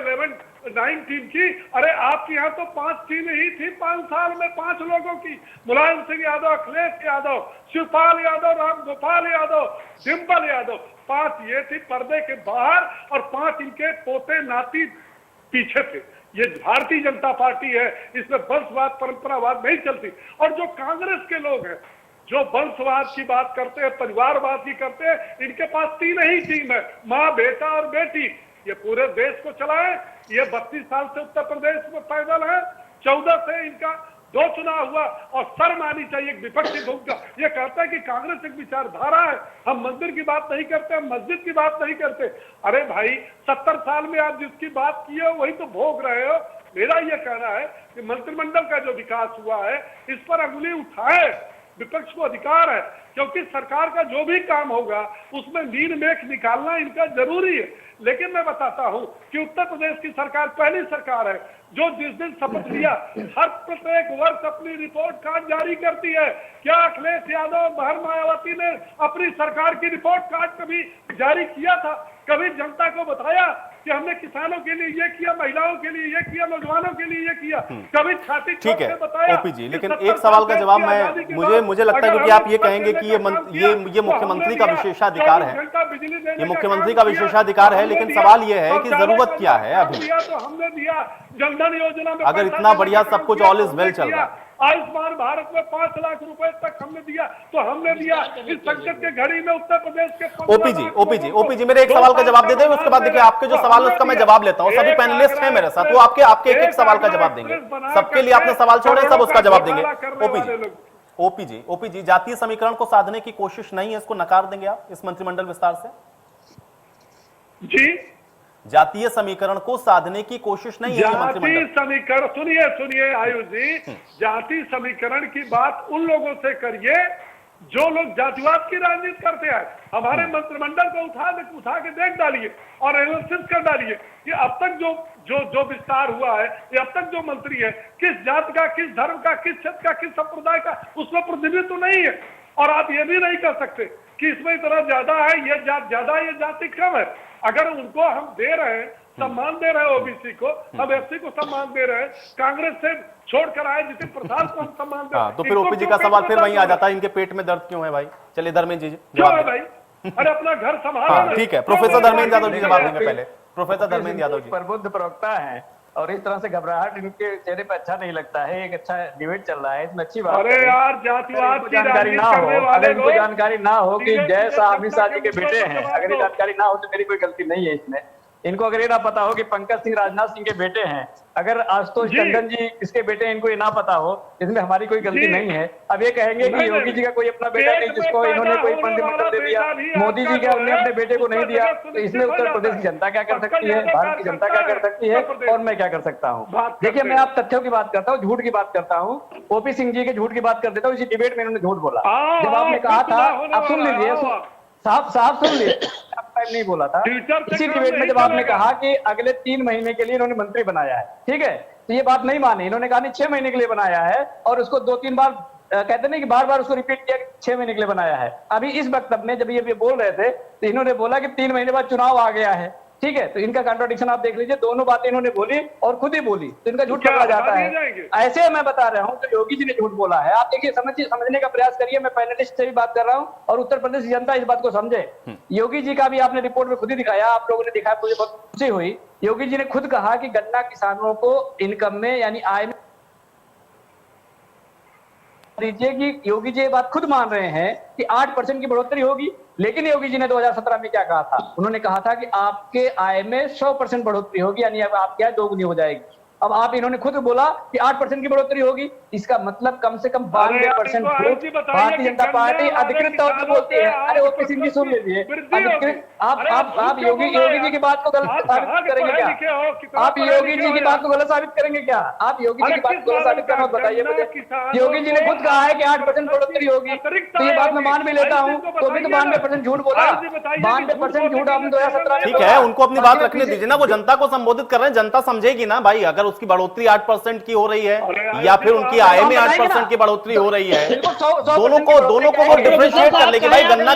11 टीम की, अरे आपके यहाँ तो 5 टीमें ही थी 5 साल में, 5 लोगों की, मुलायम सिंह यादव, अखिलेश यादव, शिवपाल यादव, राम गोपाल यादव, डिम्पल यादव, 5 ये थी पर्दे के बाहर और 5 इनके पोते नाती पीछे थे। ये भारतीय जनता पार्टी है, इसमें वंशवाद, परंपरावाद नहीं चलती। और जो कांग्रेस के लोग हैं जो वंशवाद की बात करते हैं, परिवारवाद की करते हैं, इनके पास 3 ही टीम है, माँ, बेटा और बेटी। ये पूरे देश को चलाए। ये 32 साल से उत्तर प्रदेश में पैदल है, 14 से इनका 2 चुनाव हुआ और शर्म आनी चाहिए एक विपक्षी भूमिका। ये कहता है कि कांग्रेस एक विचारधारा है, हम मंदिर की बात नहीं करते, हम मस्जिद की बात नहीं करते। अरे भाई, 70 साल में आप जिसकी बात की है वही तो भोग रहे हो। मेरा ये कहना है कि मंत्रिमंडल का जो विकास हुआ है इस पर अंगुली उठाए, विपक्ष को अधिकार है, क्योंकि सरकार का जो भी काम होगा उसमें नील मेख निकालना इनका जरूरी है। लेकिन मैं बताता हूं कि उत्तर प्रदेश की सरकार पहली सरकार है जो जिस दिन शपथ लिया हर प्रत्येक वर्ष अपनी रिपोर्ट कार्ड जारी करती है। क्या अखिलेश यादव, बहन मायावती ने अपनी सरकार की रिपोर्ट कार्ड कभी जारी किया था? कभी जनता को बताया कि हमने किसानों के लिए ये किया, महिलाओं के लिए ये किया, नौजवानों के लिए ये किया? कभी छाती ठीक है बताया? ओपी जी, लेकिन एक सवाल का जवाब मुझे लगता है कि आप ये कहेंगे कि ये मुख्यमंत्री का विशेषाधिकार है, ये मुख्यमंत्री का विशेषाधिकार है, लेकिन सवाल ये है कि जरूरत क्या है अभी? तो हमने दिया जनधन योजना में, अगर इतना बढ़िया सब कुछ ऑल इज वेल चल रहा है, आयुष्मान भारत में 5 लाख रुपए तक हमने दिया, तो हमने दिया इस संकट के घड़ी में उत्तर प्रदेश के ओपी जी मेरे एक सवाल का जवाब दे दें, उसके बाद देखिए आपके जो सवाल है उसका मैं जवाब लेता हूं। सभी पैनलिस्ट हैं मेरे साथ, वो आपके एक सवाल का जवाब देंगे, सबके लिए आपने सवाल छोड़े, सब उसका जवाब देंगे। ओपी जी जातीय समीकरण को साधने की कोशिश नहीं है, इसको नकार देंगे आप इस मंत्रिमंडल विस्तार से? जी, जातीय समीकरण को साधने की कोशिश नहीं है जातीय समीकरण, सुनिए आयुष जी, जातीय समीकरण की बात उन लोगों से करिए जो लोग जातिवाद की राजनीति करते हैं। हमारे मंत्रिमंडल को उठा के देख डालिए और एनालिसिस कर डालिए कि अब तक जो विस्तार हुआ है, ये अब तक जो मंत्री है, किस जाति का, किस धर्म का, किस क्षेत्र का, किस संप्रदाय का, उसमें प्रतिनिधित्व नहीं है। और आप ये भी नहीं कर सकते कि इसमें इतना ज्यादा है, ये जात ज्यादा, ये जाति कम है। अगर उनको हम दे रहे हैं, सम्मान दे रहे हैं, ओबीसी को, हम एससी को सम्मान दे रहे हैं, कांग्रेस से छोड़कर आए जितिन प्रसाद को हम सम्मान दे रहे हैं, तो फिर ओपी जी का सवाल फिर वहीं आ जाता है, इनके पेट में दर्द क्यों है भाई? चलिए धर्मेंद्र जी क्यों है भाई? अरे अपना घर संभालो। ठीक है, प्रोफेसर धर्मेंद्र यादव जी जवाब देंगे पहले। प्रोफेसर धर्मेंद्र यादव जी प्रबुद्ध प्रवक्ता है और इस तरह से घबराहट इनके चेहरे पे अच्छा नहीं लगता है। एक अच्छा डिबेट चल रहा है, इसमें अच्छी बात। अरे यार, जातिवाद की जानकारी ना हो, अगर इनको जानकारी ना हो कि जय शाह अमित शाह जी के बेटे हैं, अगर ये जानकारी ना हो तो मेरी कोई गलती नहीं है इसमें। इनको अगर ये ना पता हो कि पंकज सिंह राजनाथ सिंह के बेटे हैं, अगर आशुतोष टंडन जी इसके बेटे हैं, इनको ये ना पता हो, इसमें हमारी कोई गलती नहीं है। अब ये कहेंगे कि योगी जी का कोई अपना बेटा नहीं जिसको इन्होंने कोई मंत्रिमंडल दे दिया, मोदी जी का उन्होंने अपने बेटे को नहीं दिया, तो इसमें उत्तर प्रदेश की जनता क्या कर सकती है, भारत की जनता क्या कर सकती है और मैं क्या कर सकता हूँ? देखिए, मैं आप तथ्यों की बात करता हूँ, झूठ की बात करता हूँ। ओपी सिंह जी के झूठ की बात कर देता हूँ। इसी डिबेट में इन्होंने झूठ बोला। जब आपने कहा था, आप सुन लीजिए, साहब सुन लीजिए, नहीं बोला था इसी डिबेट में, जब आपने कहा कि अगले 3 महीने के लिए इन्होंने मंत्री बनाया है, ठीक है, तो ये बात नहीं मानी। इन्होंने कहा नहीं 6 महीने के लिए बनाया है और उसको 2-3 बार कहते नहीं कि बार उसको रिपीट किया 6 महीने के लिए बनाया है। अभी इस वक्त में जब ये बोल रहे थे तो इन्होंने बोला कि 3 महीने बाद चुनाव आ गया है। ठीक है, तो इनका कॉन्ट्रडिक्शन आप देख लीजिए, दोनों बातें इन्होंने बोली और खुद ही बोली, तो इनका झूठ पकड़ा जाता है। ऐसे मैं बता रहा हूँ तो योगी जी ने झूठ बोला है। आप देखिए, समझने का प्रयास करिए, मैं पैनलिस्ट से भी बात कर रहा हूँ और उत्तर प्रदेश की जनता इस बात को समझे। योगी जी का भी आपने रिपोर्ट में खुद ही दिखाया, आप लोगों ने दिखाया, मुझे बहुत खुशी हुई। योगी जी ने खुद कहा कि गन्ना किसानों को इनकम में यानी आय में दीजिए कि योगी जी ये बात खुद मान रहे हैं कि 8% की बढ़ोतरी होगी। लेकिन योगी जी ने 2017 में क्या कहा था? उन्होंने कहा था कि आपके आय में 100% बढ़ोतरी होगी, यानी अब आपकी आय दोगुनी हो जाएगी। अब आप इन्होंने खुद बोला कि 8% की बढ़ोतरी होगी, इसका मतलब कम से कम 92% भारतीय जनता पार्टी अधिकृत तौर पर बोलती है। अरे ओपी सिंह जी सुन लीजिए, अधिकृत आप योगी जी की बात को गलत साबित करेंगे क्या? आप योगी जी की बात को गलत साबित करेंगे क्या? आप योगी जी की बात को गलत साबित करना बताइए मुझे। योगी जी ने खुद कहा है कि 8% बढ़ोतरी होगी, तो ये बात मैं मान भी लेता हूँ, तो भी तो 92% झूठ बोला। 92% झूठ आपने 2017 में। ठीक है, उनको अपनी बात रखने दीजिए ना, वो जनता को संबोधित कर रहे हैं, जनता समझेगी ना भाई। अगर उसकी बढ़ोतरी 8% की हो रही है या फिर उनकी आय में 8% की बढ़ोतरी हो रही है, दोनों को वो डिफरेंशिएट कर लेगी भाई। गन्ना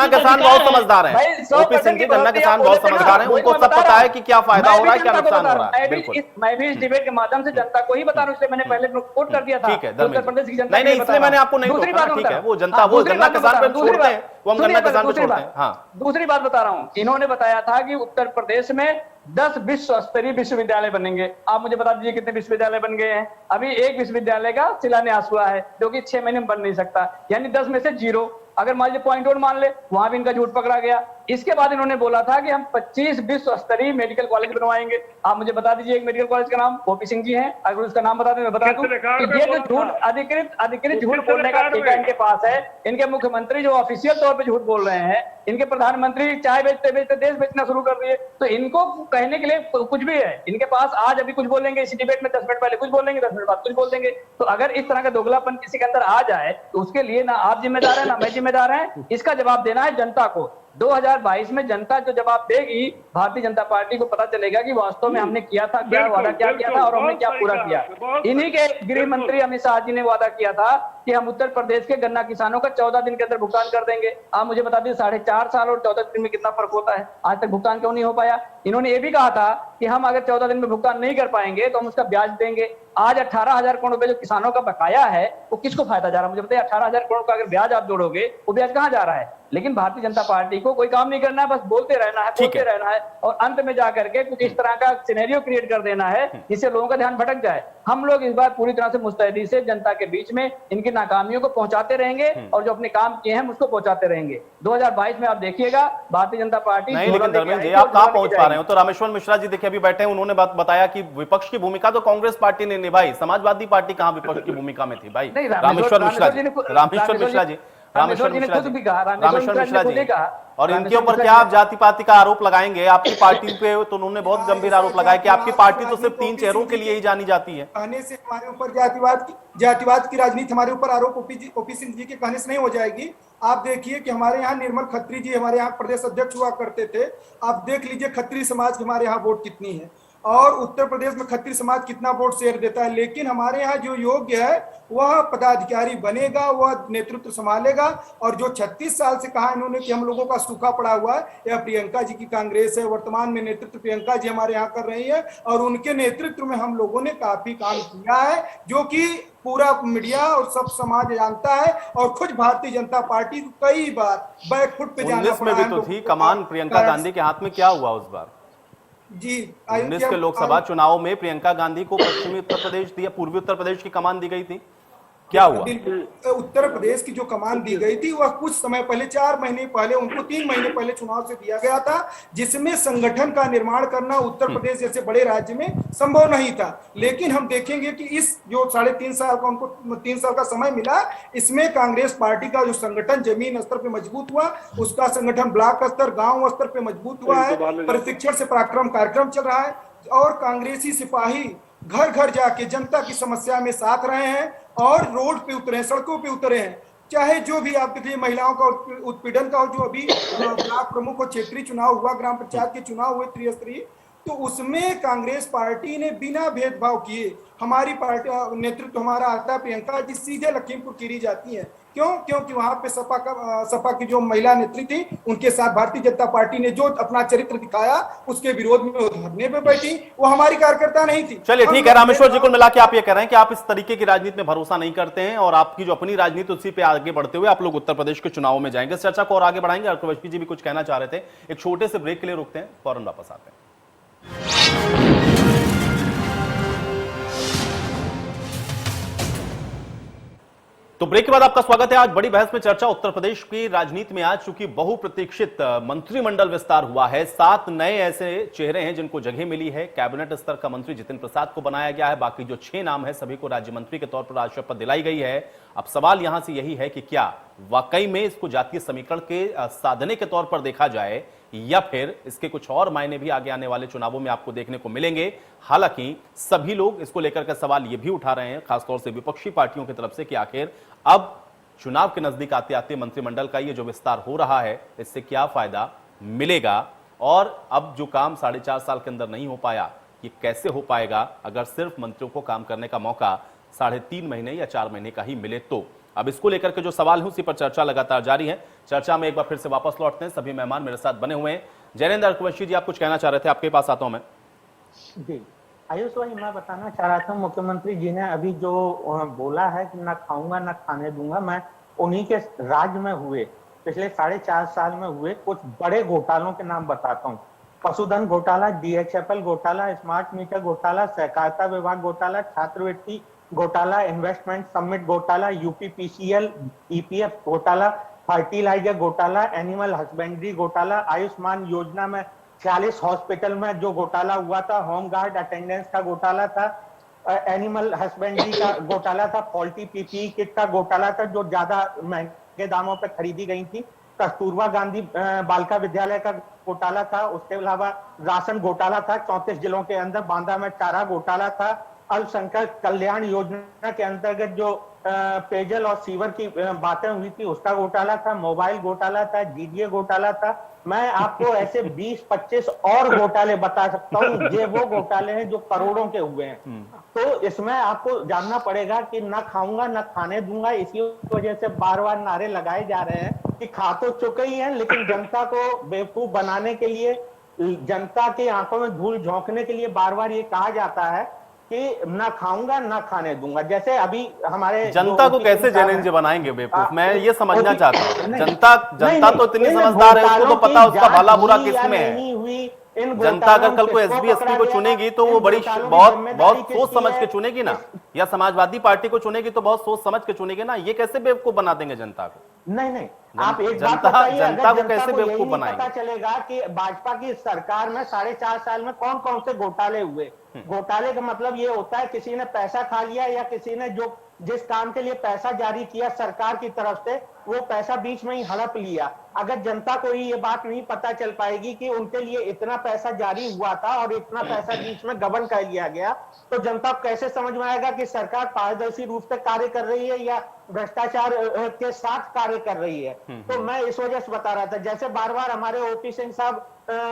किसान बहुत समझदार है, ओपी सिंह जी गन्ना किसान बहुत समझदार है, उनको सब पता है कि क्या फायदा हो रहा है, क्या नुकसान हो रहा है। बिल्कुल, मैं भी इस डिबेट के माध्यम से जनता को ही बता रहा हूं, इसलिए मैंने पहले कोट कर दिया था। ठीक है, उत्तर प्रदेश की जनता नहीं, इसलिए मैंने आपको नहीं टोका। ठीक है, वो जनता, वो गन्ना किसान पे छोड़ते हैं, वो हम गन्ना किसान पे छोड़ते हैं। हाँ, दूसरी बात बता रहा हूँ, इन्होंने बताया था कि उत्तर प्रदेश में 10 विश्व स्तरीय विश्वविद्यालय बनेंगे। आप मुझे बता दीजिए कितने विश्वविद्यालय बन गए हैं? अभी एक विश्वविद्यालय का शिलान्यास हुआ है, जो कि 6 महीने में बन नहीं सकता, यानी 10 में से 0। अगर मान लीजिए पॉइंट 1 मान ले, वहां भी इनका झूठ पकड़ा गया। इसके बाद इन्होंने बोला था कि हम 25 विश्व स्तरीय मेडिकल कॉलेज बनवाएंगे। आप मुझे बता दीजिए एक मेडिकल कॉलेज का नाम, ओपी सिंह जी हैं, अगर उसका नाम बता दें मैं बता दूं कि ये जो झूठ अधिकृत झूठ बोलने का ठेका इनके पास है। इनके मुख्यमंत्री जो ऑफिशियल तौर पर झूठ बोल रहे हैं, इनके प्रधानमंत्री चाय बेचते बेचते देश बेचना शुरू कर दिए, तो इनको कहने के लिए कुछ भी है इनके पास। आज अभी कुछ बोलेंगे इसी डिबेट में, 10 मिनट पहले कुछ बोलेंगे, 10 मिनट बाद कुछ बोल देंगे। तो अगर इस तरह का दोगलापन किसी के अंदर आ जाए तो उसके लिए ना आप जिम्मेदार है ना मैं जिम्मेदार है। इसका जवाब देना है जनता को। 2022 में जनता जो जवाब देगी, भारतीय जनता पार्टी को पता चलेगा कि वास्तव में हमने किया था क्या, वादा क्या किया था और हमने क्या पूरा किया। इन्हीं के गृह मंत्री अमित शाह जी ने वादा किया था कि हम उत्तर प्रदेश के गन्ना किसानों का 14 दिन के अंदर भुगतान कर देंगे। आप मुझे बता दीजिए 4.5 साल और 14 दिन में कितना फर्क होता है? आज तक भुगतान क्यों नहीं हो पाया? इन्होंने ये भी कहा था कि हम अगर 14 दिन में भुगतान नहीं कर पाएंगे तो हम उसका ब्याज देंगे। आज 18,000 करोड़ रुपए जो किसानों का बकाया है, वो किसको फायदा जा रहा है? मुझे बताइए, 18,000 करोड़ का अगर ब्याज आप जोड़ोगे, वो ब्याज कहाँ जा रहा है? लेकिन भारतीय जनता पार्टी को कोई काम नहीं करना है, बस बोलते रहना है और अंत में जाकर के कुछ इस तरह का सिनेरियो क्रिएट कर देना है जिससे लोगों का ध्यान भटक जाए। हम लोग इस बार पूरी तरह से मुस्तैदी से जनता के बीच में इनकी नाकामियों को पहुंचाते रहेंगे और जो अपने काम किए हैं उसको पहुंचाते रहेंगे। 2022 में आप देखिएगा भारतीय जनता पार्टी नहीं, लेकिन धर्मेंद्र जी आप कहां पहुंच पा रहे हो? तो रामेश्वर मिश्रा जी देखिए अभी बैठे हैं, उन्होंने बताया कि विपक्ष की भूमिका तो कांग्रेस पार्टी ने निभाई, समाजवादी पार्टी कहां विपक्ष की भूमिका में थी भाई? रामेश्वर मिश्रा जी और इनके ऊपर क्या आप जाति पाति का आरोप लगाएंगे? आपकी पार्टी पे तो उन्होंने बहुत गंभीर आरोप लगाया कि आपकी पार्टी तो सिर्फ 3 चेहरों के लिए ही जानी जाती है। कहने से हमारे ऊपर जातिवाद की राजनीति, हमारे ऊपर आरोप ओपी सिंह जी के कहने से नहीं हो जाएगी। आप देखिए कि हमारे यहाँ निर्मल खत्री जी हमारे यहाँ प्रदेश अध्यक्ष हुआ करते थे। आप देख लीजिए खत्री समाज की हमारे यहाँ वोट कितनी है और उत्तर प्रदेश में खत्री समाज कितना वोट शेयर देता है। लेकिन हमारे यहाँ जो योग्य है वह पदाधिकारी बनेगा, वह नेतृत्व संभालेगा। और जो 36 साल से कहा इन्होंने कि हम लोगों का सूखा पड़ा हुआ है, यह प्रियंका जी की कांग्रेस है। वर्तमान में नेतृत्व प्रियंका जी हमारे यहाँ कर रही है और उनके नेतृत्व में हम लोगों ने काफी काम किया है, जो कि पूरा मीडिया और सब समाज जानता है। और खुद भारतीय जनता पार्टी कई बार बैकफुट पे जाना पड़ा है। तो थी कमान प्रियंका गांधी के हाथ में, क्या हुआ उस बार? जी 19 के लोकसभा चुनाव में प्रियंका गांधी को पश्चिमी उत्तर प्रदेश दिया, पूर्वी उत्तर प्रदेश की कमान दी गई थी, क्या हुआ? उत्तर प्रदेश की जो कमान दी गई थी वह कुछ समय पहले 4 महीने पहले उनको 3 महीने पहले चुनाव से दिया गया था, जिसमें संगठन का निर्माण करना उत्तर प्रदेश जैसे बड़े राज्य में संभव नहीं था। लेकिन हम देखेंगे कि इस जो 3.5 साल का उनको 3 साल का समय मिला, इसमें कांग्रेस पार्टी का जो संगठन जमीन स्तर पर मजबूत हुआ, उसका संगठन ब्लॉक स्तर गाँव स्तर पर मजबूत हुआ है। प्रशिक्षण से पराक्रम कार्यक्रम चल रहा है और कांग्रेसी सिपाही घर घर जाके जनता की समस्या में साथ रहे हैं और रोड पे उतरे हैं, सड़कों पे उतरे हैं। चाहे जो भी आप देखिए महिलाओं का उत्पीड़न का हो, जो अभी ब्लॉक प्रमुख और क्षेत्रीय चुनाव हुआ, ग्राम पंचायत के चुनाव हुए त्रिस्तरीय, तो उसमें कांग्रेस पार्टी ने बिना भेदभाव किए, हमारी पार्टी नेतृत्व हमारा आता है, प्रियंका जी सीधे लखीमपुर खीरी जाती हैं। क्यों? क्योंकि वहां पे सपा की जो महिला नेत्री थी, उनके साथ भारतीय जनता पार्टी ने जो अपना चरित्र दिखाया, उसके विरोध में वो धरने पे बैठी, वो हमारी कार्यकर्ता नहीं थी। चलिए ठीक है रामेश्वर जी, कुल मिला के आप ये कह रहे हैं कि आप इस तरीके की राजनीति में भरोसा नहीं करते हैं और आपकी जो अपनी राजनीति उसी पे आगे बढ़ते हुए आप लोग उत्तर प्रदेश के चुनाव में जाएंगे। इस चर्चा को और आगे बढ़ाएंगे। अर्कवशी जी भी कुछ कहना चाह रहे थे, एक छोटे से ब्रेक के लिए रुकते हैं, फौरन वापस आते हैं। तो ब्रेक के बाद आपका स्वागत है। आज बड़ी बहस में चर्चा उत्तर प्रदेश की राजनीति में आज चूंकि बहुप्रतीक्षित मंत्रिमंडल विस्तार हुआ है, 7 नए ऐसे चेहरे हैं जिनको जगह मिली है। कैबिनेट स्तर का मंत्री जितिन प्रसाद को बनाया गया है, बाकी जो 6 नाम है सभी को राज्य मंत्री के तौर पर आज शपथ दिलाई गई है। अब सवाल यहां से यही है कि क्या वाकई में इसको जातीय समीकरण के साधने के तौर पर देखा जाए या फिर इसके कुछ और मायने भी आगे आने वाले चुनावों में आपको देखने को मिलेंगे। हालांकि सभी लोग इसको लेकर के सवाल ये भी उठा रहे हैं, खासतौर से विपक्षी पार्टियों की तरफ से, कि आखिर अब चुनाव के नजदीक आते आते मंत्रिमंडल का ये जो विस्तार हो रहा है इससे क्या फायदा मिलेगा, और अब जो काम 4.5 साल के अंदर नहीं हो पाया ये कैसे हो पाएगा अगर सिर्फ मंत्रियों को काम करने का मौका 3.5 महीने या 4 महीने का ही मिले तो। अब इसको लेकर के जो सवाल है उसी पर चर्चा लगातार जारी है। चर्चा में एक बार फिर से वापस लौटते हैं, सभी मेहमान मेरे साथ बने हुए हैं। जैनेंद्र अर्कवशी जी, आप कुछ कहना चाह रहे थे, आपके पास आता हूं मैं। जी आयुष भाई, मैं बताना चाह रहा था, मुख्यमंत्री जी ने अभी जो बोला है कि ना खाऊंगा ना खाने दूंगा, मैं उन्हीं के राज्य में हुए पिछले 4.5 साल में हुए कुछ बड़े घोटालों के नाम बताता हूँ। पशुधन घोटाला, DHFL घोटाला, स्मार्ट मीटर घोटाला, सहकारिता विभाग घोटाला, छात्रवृत्ति घोटाला, इन्वेस्टमेंट समिट घोटाला, UPPCL EPF घोटाला, फर्टिलाइजर घोटाला, एनिमल हस्बेंड्री घोटाला, आयुष्मान योजना में 40 हॉस्पिटल में जो घोटाला हुआ था, होम गार्ड अटेंडेंस का घोटाला था, एनिमल हस्बेंड्री का घोटाला था, फॉल्टी PPE किट का घोटाला था जो ज्यादा महंगे दामों पर खरीदी गई थी, कस्तूरबा गांधी बालिका विद्यालय का घोटाला था, उसके अलावा राशन घोटाला था 34 जिलों के अंदर, बांदा में चारा घोटाला था, अल्पसंख्यक कल्याण योजना के अंतर्गत जो पेयजल और सीवर की बातें हुई थी उसका घोटाला था, मोबाइल घोटाला था, DDA घोटाला था। मैं आपको ऐसे 20-25 और घोटाले बता सकता हूँ। ये वो घोटाले हैं जो करोड़ों के हुए हैं। तो इसमें आपको जानना पड़ेगा कि ना खाऊंगा ना खाने दूंगा, इसी वजह से बार बार नारे लगाए जा रहे हैं कि खा तो चुके ही हैं, लेकिन जनता को बेवकूफ बनाने के लिए, जनता की आंखों में धूल झोंकने के लिए बार बार ये कहा जाता है कि ना खाऊंगा ना खाने दूंगा। जैसे अभी हमारे जनता को कैसे जैनेंद्र जी बनाएंगे बेवकूफ, मैं ये समझना चाहता हूँ। जनता तो इतनी समझदार है, उसको तो पता उसका भला बुरा किसमें है। जनता अगर कल को SB ST को चुनेगी तो वो बहुत सोच समझ के चुनेगी ना, या समाजवादी पार्टी को चुनेगी तो बहुत सोच समझ के चुनेगी ना। ये कैसे बेवकूफ बना देंगे जनता को? नहीं, आप एक बात बताइए, जनता को कैसे बेवकूफ बनाएंगे? पता चलेगा कि भाजपा की सरकार में 4.5 साल में कौन कौन से घोटाले हुए। घोटाले का मतलब ये होता है किसी ने पैसा खा लिया या किसी ने जो जिस काम के लिए पैसा जारी किया सरकार की तरफ से वो पैसा बीच में ही हड़प लिया। अगर जनता को ही ये बात नहीं पता चल पाएगी कि उनके लिए इतना पैसा जारी हुआ था और इतना पैसा बीच में गबन कर लिया गया, तो जनता कैसे समझ में आएगा कि सरकार पारदर्शी रूप से कार्य कर रही है या भ्रष्टाचार के साथ कार्य कर रही है। तो मैं इस वजह से बता रहा था, जैसे बार बार हमारे OP सिंह साहब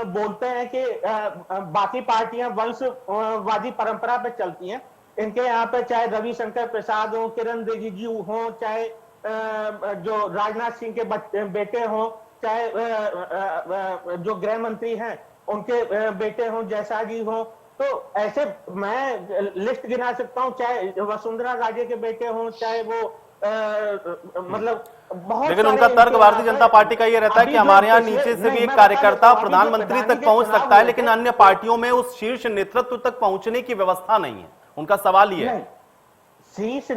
बोलते हैं कि बाकी पार्टियां वंशवादी परंपरा पे चलती हैं, इनके यहाँ पे चाहे रविशंकर प्रसाद हो, किरण रिजिजू हो, चाहे जो राजनाथ सिंह के बेटे हो, चाहे जो गृह मंत्री हैं उनके बेटे हो, जैसा जी हो, तो ऐसे मैं लिस्ट गिना सकता हूँ, चाहे वसुंधरा राजे के बेटे हो, चाहे वो मतलब बहुत। लेकिन उनका तर्क भारतीय जनता पार्टी का ये रहता है कि हमारे यहाँ नीचे से भी एक कार्यकर्ता प्रधानमंत्री तक पहुंच सकता है, लेकिन अन्य पार्टियों में उस शीर्ष नेतृत्व तक पहुंचने की व्यवस्था नहीं है। उनका सवाल ये है, शीर्ष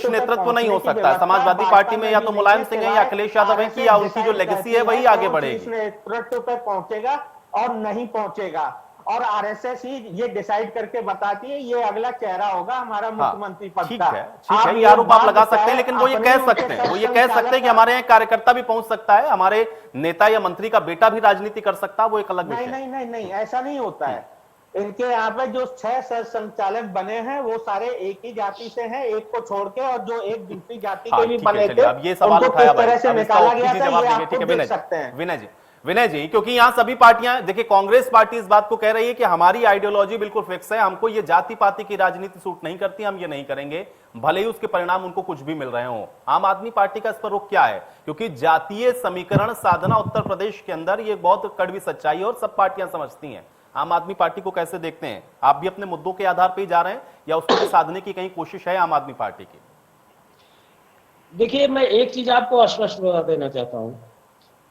नेतृत्व नहीं हो सकता। समाजवादी पार्टी में या तो मुलायम सिंह है या अखिलेश यादव है कि या उनकी जो लेगेसी है वही आगे बढ़ेगी। नेतृत्व पे पहुंचेगा और नहीं पहुंचेगा, और RSS ही ये डिसाइड करके बताती है ये अगला चेहरा होगा हमारा मुख्यमंत्री पद का। ठीक है, ये आरोप आप लगा सकते हैं, लेकिन वो ये कह सकते हैं, कि हमारे यहाँ कार्यकर्ता भी पहुंच सकता है, हमारे नेता या मंत्री का बेटा भी राजनीति कर सकता है, वो एक अलग विषय है। नहीं, ऐसा नहीं होता है। इनके यहाँ पे जो 6 संचालक बने हैं वो सारे एक ही जाति से हैं, एक को छोड़ के, और जो एक दूसरी जाति के भी बने थे अब ये सवाल उठाया तरह से निकाला गया था, ये आप देख सकते हैं। विनय जी, विनय जी, क्योंकि यहां सभी पार्टियां, देखिए कांग्रेस पार्टी इस बात को कह रही है कि हमारी आइडियोलॉजी बिल्कुल फिक्स है, हमको ये जाति पाति की राजनीति सूट नहीं करती, हम ये नहीं करेंगे, भले ही उसके परिणाम उनको कुछ भी मिल रहे हो। आम आदमी पार्टी का इस पर रुख क्या है? क्योंकि जातीय समीकरण साधना उत्तर प्रदेश के अंदर ये बहुत कड़वी सच्चाई है और सब पार्टियां समझती हैं। आम आदमी पार्टी को कैसे देखते हैं? आप भी अपने मुद्दों के आधार पर ही जा रहे हैं या उसको भी साधने की कहीं कोशिश है आम आदमी पार्टी की? देखिए, मैं एक चीज आपको आश्वस्त बता देना चाहता हूं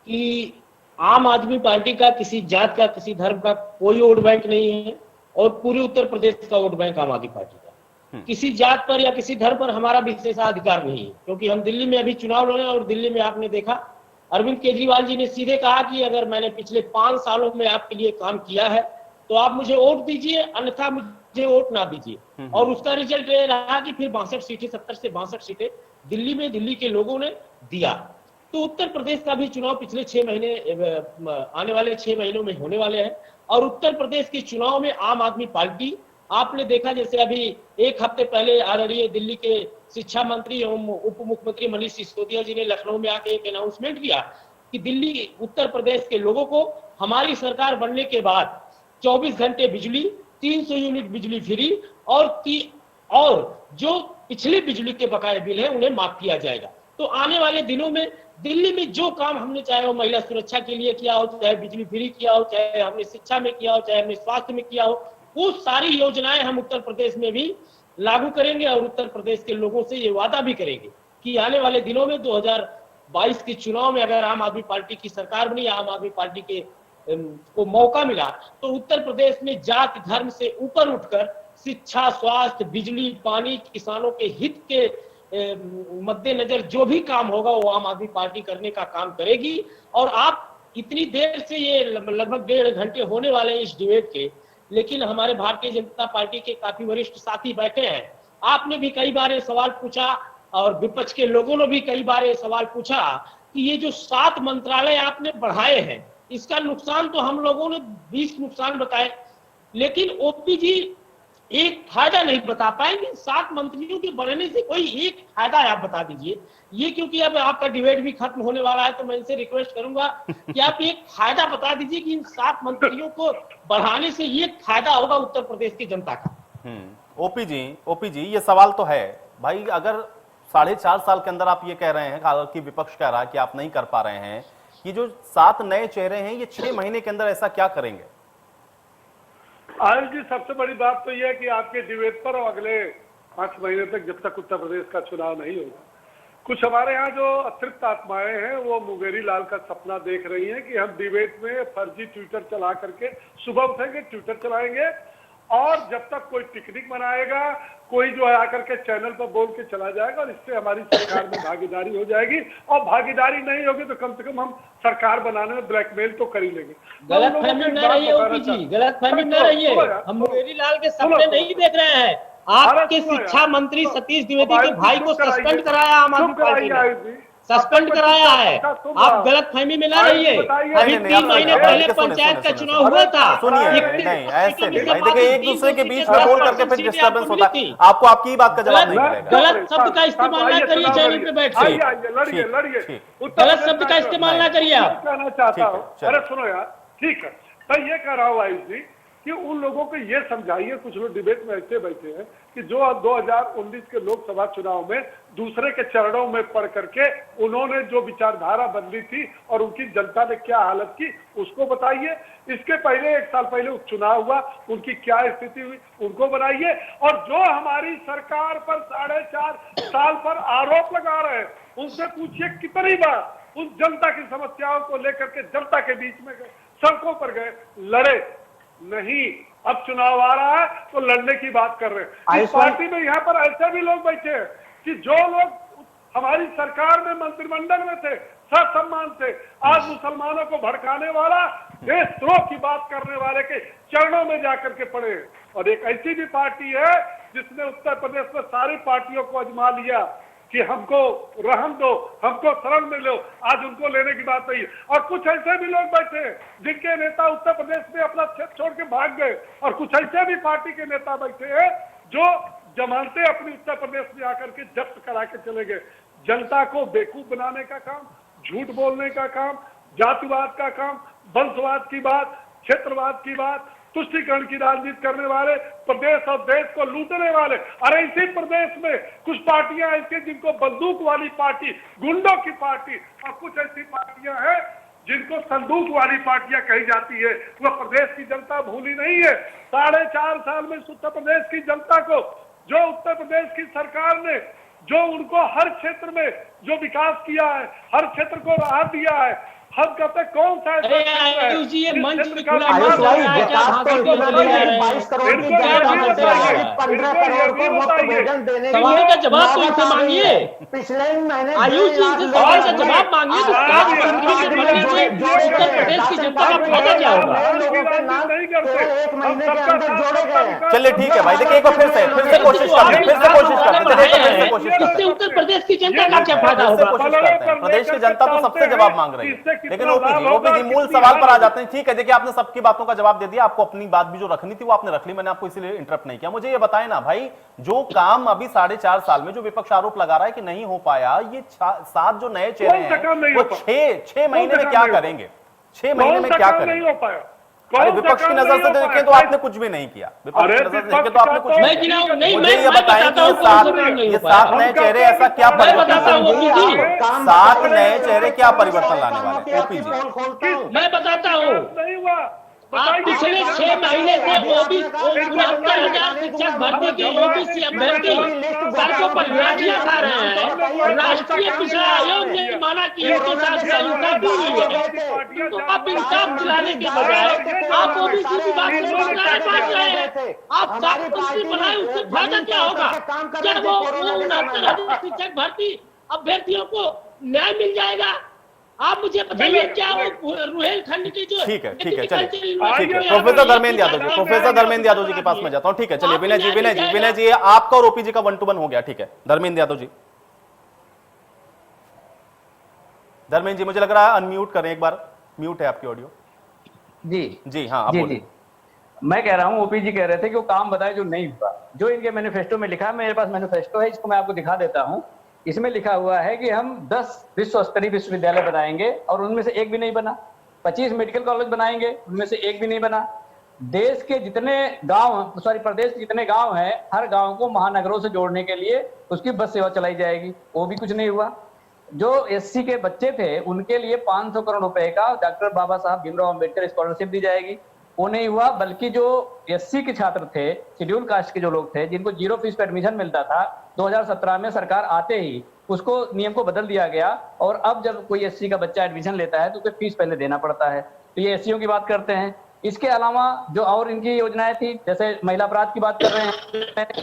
कि आम आदमी पार्टी का किसी जात का, किसी धर्म का कोई वोट बैंक नहीं है और पूरे उत्तर प्रदेश का वोट बैंक आम आदमी पार्टी का। किसी जात पर या किसी धर्म पर हमारा विशेषाधिकार नहीं है, क्योंकि हम दिल्ली में अभी चुनाव लड़े और दिल्ली में आपने देखा अरविंद केजरीवाल जी ने सीधे कहा कि अगर मैंने पिछले 5 सालों में आपके लिए काम किया है तो आप मुझे वोट दीजिए, अन्यथा मुझे वोट ना दीजिए। और उसका रिजल्ट ये रहा कि फिर 62 सीटें, 70 से 62 सीटें दिल्ली में दिल्ली के लोगों ने दिया। तो उत्तर प्रदेश का भी चुनाव पिछले 6 महीने, आने वाले 6 महीनों में होने वाले हैं और उत्तर प्रदेश के चुनाव में आम आदमी पार्टी, आपने देखा जैसे अभी एक हफ्ते पहले आदरणीय दिल्ली के शिक्षा मंत्री एवं उप मुख्यमंत्री मनीष सिसोदिया जी ने लखनऊ में आके एक अनाउंसमेंट किया कि दिल्ली उत्तर प्रदेश के लोगों को हमारी सरकार बनने के बाद 24 घंटे बिजली, 300 यूनिट बिजली फ्री और जो पिछले बिजली के बकाये बिल है उन्हें माफ किया जाएगा। तो आने वाले दिनों में दिल्ली में जो काम हमने, चाहे वो महिला सुरक्षा के लिए किया हो, चाहे बिजली फ्री किया हो, चाहे हमने शिक्षा में किया हो, चाहे हमने स्वास्थ्य में किया हो, वो सारी योजनाएं हम उत्तर प्रदेश में भी लागू करेंगे और उत्तर प्रदेश के लोगों से ये वादा भी करेंगे कि आने वाले दिनों में 2022 के चुनाव में अगर आम आदमी पार्टी की सरकार बनी, आम आदमी पार्टी के को मौका मिला तो उत्तर प्रदेश में जात धर्म से ऊपर उठकर शिक्षा, स्वास्थ्य, बिजली, पानी, किसानों के हित के मद्देनजर जो भी काम होगा वो आम आदमी पार्टी करने का काम करेगी। और आप इतनी देर से, ये लगभग 1.5 घंटे होने वाले हैं इस डिबेट के, लेकिन हमारे भारतीय जनता पार्टी के काफी वरिष्ठ साथी बैठे हैं। आपने भी कई बार ये सवाल पूछा और विपक्ष के लोगों ने भी कई बार ये सवाल पूछा कि ये जो 7 मंत्रालय आपने बढ़ाए हैं इसका नुकसान तो हम लोगों ने 20 नुकसान बताए, लेकिन ओपी जी एक फायदा नहीं बता पाएंगे। 7 मंत्रियों के बढ़ने से कोई एक फायदा आप बता दीजिए। ये क्योंकि अब आपका डिबेट भी खत्म होने वाला है तो मैं इनसे रिक्वेस्ट करूंगा कि आप एक फायदा बता दीजिए कि इन 7 मंत्रियों को बढ़ाने से ये फायदा होगा उत्तर प्रदेश की जनता का। ओपी जी ये सवाल तो है भाई, अगर 4.5 साल के अंदर आप ये कह रहे हैं, हालांकि विपक्ष कह रहा है कि आप नहीं कर पा रहे हैं, ये जो 7 नए चेहरे हैं ये 6 महीने के अंदर ऐसा क्या करेंगे? आयुष जी, सबसे बड़ी बात तो यह है कि आपके डिबेट पर अगले 5 महीने तक, जब तक उत्तर प्रदेश का चुनाव नहीं होगा, कुछ हमारे यहाँ जो अतृप्त आत्माएं हैं वो मुंगेरी लाल का सपना देख रही हैं कि हम डिबेट में फर्जी ट्विटर चला करके सुबह उठेंगे, ट्विटर चलाएंगे और जब तक कोई टेक्निक बनाएगा, कोई जो है आकर के चैनल पर बोल के चला जाएगा और इससे हमारी सरकार में भागीदारी हो जाएगी। और भागीदारी नहीं होगी तो कम से कम हम सरकार बनाने में ब्लैकमेल तो कर ही लेंगे। गलतफहमी न रहिए ओपी जी, गलतफहमी न रहिए। हम मुंगेरी लाल के सपने नहीं देख रहे हैं। आपके शिक्षा मंत्री सतीश द्विवेदी के भाई को सस्पेंड कराया आम आदमी पार्टी ने, सस्पेंड कराया है। आप गलतफहमी में ना रहिए। अभी 3 महीने पहले पंचायत का चुनाव हुआ था। सुनिए, नहीं ऐसे नहीं भाई, देखिए एक दूसरे के बीच में बोल करके फिर डिस्टर्बेंस होता है। आपको आपकी बात का जवाब नहीं मिलेगा। गलत शब्द का इस्तेमाल ना करिए चैनल पे बैठ के, लड़िए। गलत शब्द का इस्तेमाल ना करिए आप। कहना चाहता हूँ, अरे सुनो यार, ठीक है, मैं ये कह रहा हूँ आयुष जी कि उन लोगों को ये समझाइए, कुछ लोग डिबेट में ऐसे बैठे हैं कि जो 2019 के लोकसभा चुनाव में दूसरे के चरणों में पढ़ करके उन्होंने जो विचारधारा बदली थी और उनकी जनता ने क्या हालत की उसको बताइए। इसके पहले 1 साल पहले उपचुनाव हुआ, उनकी क्या स्थिति हुई उनको बनाइए। और जो हमारी सरकार पर 4.5 साल पर आरोप लगा रहे हैं उनसे पूछिए कितनी बार उस जनता की समस्याओं को लेकर के जनता के बीच में गए, सड़कों पर गए, लड़े नहीं। अब चुनाव आ रहा है तो लड़ने की बात कर रहे हैं। इस पार्टी में यहाँ पर ऐसे भी लोग बैठे हैं कि जो लोग हमारी सरकार में मंत्रिमंडल में थे, ससम्मान थे, आज मुसलमानों को भड़काने वाला, देशद्रोह की बात करने वाले के चरणों में जाकर के पड़े हैं। और एक ऐसी भी पार्टी है जिसने उत्तर प्रदेश में सारी पार्टियों को आजमा लिया कि हमको रहम दो, हमको शरण में लो, आज उनको लेने की बात नहीं है। और कुछ ऐसे भी लोग बैठे हैं जिनके नेता उत्तर प्रदेश में अपना क्षेत्र छोड़ के भाग गए, और कुछ ऐसे भी पार्टी के नेता बैठे हैं जो जमानतें अपनी उत्तर प्रदेश में आकर के जब्त करा के चले गए। जनता को बेवकूफ बनाने का काम, झूठ बोलने का काम, जातिवाद का काम, वंशवाद की बात, क्षेत्रवाद की बात, तुष्टीकरण की राजनीति करने वाले, प्रदेश और देश को लूटने वाले। अरे इसी प्रदेश में कुछ पार्टियां ऐसी जिनको बंदूक वाली पार्टी, गुंडों की पार्टी, और कुछ ऐसी पार्टियां हैं जिनको संदूक वाली पार्टियां कही जाती है। वह प्रदेश की जनता भूली नहीं है। 4.5 साल में उत्तर प्रदेश की जनता को, जो उत्तर प्रदेश की सरकार ने जो उनको हर क्षेत्र में जो विकास किया है, हर क्षेत्र को राहत दिया है, हम कहते कौन सा आयुष जी, ये मंच में खुला आयुष मत भाई, है, क्या विकास तो भाषण इतना बोल नहीं है, रहे हैं? 22 करोड़ की इनको ये जनता भी में से बताइए, आज 15 इनको ये करोड़ भी को मुफ्त बताइए। भोजन देने सवाल का जवाब तो इनसे मांगिए। पिछले महीने आयुष जी, इनसे सवाल का जवाब मांगिए तो साफ तरीके से बनने से उत्तर प्रदेश की जनता का फायदा क्या होगा? लोगों के नाम केवल 1 महीने के अंदर जोड़े गए हैं। चलिए ठीक है भाई, देखिए एक बार फिर से कोशिश करते हैं, इससे उत्तर प्रदेश की जनता का क्या फायदा होगा? प्रदेश की जनता तो सबसे जवाब मांग रही है। लेकिन ओपी जी मूल सवाल पर आ जाते हैं। ठीक है, देखिए आपने सबकी बातों का जवाब दे दिया, आपको अपनी बात भी जो रखनी थी वो आपने रख ली, मैंने आपको इसीलिए इंटरप्ट नहीं किया। मुझे ये बताएं ना भाई, जो काम अभी 4.5 साल में जो विपक्ष आरोप लगा रहा है कि नहीं हो पाया, ये 7 जो नए चेहरे हैं वो 6 महीने में क्या करेंगे? 6 महीने में क्या करेंगे? नहीं हो पाया। अरे विपक्ष की नजर से देखें तो आपने कुछ भी नहीं किया। विपक्ष की नजर से देखें तो आपने कुछ मैं नहीं गिनाऊं किया। नहीं, मुझे मैं ये बताएं बताता कि हूं कौन सा काम नहीं ये हो पाया। 7 नए चेहरे ऐसा क्या मैं बताता हूं परिवर्तन, ओपी जी, 7 नए चेहरे क्या परिवर्तन लाने वाले हैं? ओपी जी मैं बताता हूँ। नहीं हुआ। आप पिछले 6 महीने से 69,000 शिक्षक भर्ती के ओबीसी अभ्यर्थी सड़कों पर लाठियां खा रहे हैं। राष्ट्रीय पिछड़ा आयोग ने माना कि इनके साथ सहिष्णुता दूरी है, तो आप इंसाफ दिलाने के बजाय आप ओबीसी की बात से रोजगार बांट रहे हैं। आप 7 मंत्री बनाए, उससे फायदा क्या होगा? क्या वो 69,000 शिक्षक भर्ती अभ्यर्थियों को न्याय मिल जाएगा? आप मुझे बताइए, क्या वो रुहेलखंड की जो ठीक है चलिए, एग्रीकल्चर ठीक है। University professor Dharmendra Yadav ji, professor Dharmendra Yadav ji के पास मैं जाता हूँ। ठीक है, चलिए विनय जी आपका और ओपी जी का 1 to 1 हो गया। ठीक है, धर्मेंद्र यादव जी, धर्मेंद्र जी मुझे लग रहा है अनम्यूट करें एक बार, म्यूट है आपकी ऑडियो। जी हाँ, आप बोलिए। मैं कह रहा हूँ, ओपी जी कह रहे थे कि वो काम बताए जो नहीं हुआ, जो इनके मैनिफेस्टो में लिखा है। मेरे पास मैनिफेस्टो है, इसको मैं आपको दिखा देता हूँ। इसमें लिखा हुआ है कि हम 10 विश्व स्तरीय विश्वविद्यालय बनाएंगे और उनमें से एक भी नहीं बना। 25 मेडिकल कॉलेज बनाएंगे, उनमें से एक भी नहीं बना। देश के जितने गांव, प्रदेश के जितने गांव हैं, हर गांव को महानगरों से जोड़ने के लिए उसकी बस सेवा चलाई जाएगी, वो भी कुछ नहीं हुआ। जो एससी के बच्चे थे उनके लिए 500 करोड़ रुपए का डॉक्टर बाबा साहब भीमराव अंबेडकर स्कॉलरशिप दी जाएगी, वो नहीं हुआ। बल्कि जो एससी के छात्र थे, शेड्यूल कास्ट के जो लोग थे, जिनको 0 फीस पे एडमिशन मिलता था, 2017 में सरकार आते ही उसको नियम को बदल दिया गया और अब जब कोई एससी का बच्चा एडमिशन लेता है तो उसे फीस पहले देना पड़ता है। तो ये एससीओ की बात करते हैं। इसके अलावा जो और इनकी योजनाएं थी, जैसे महिला अपराध की बात कर रहे हैं,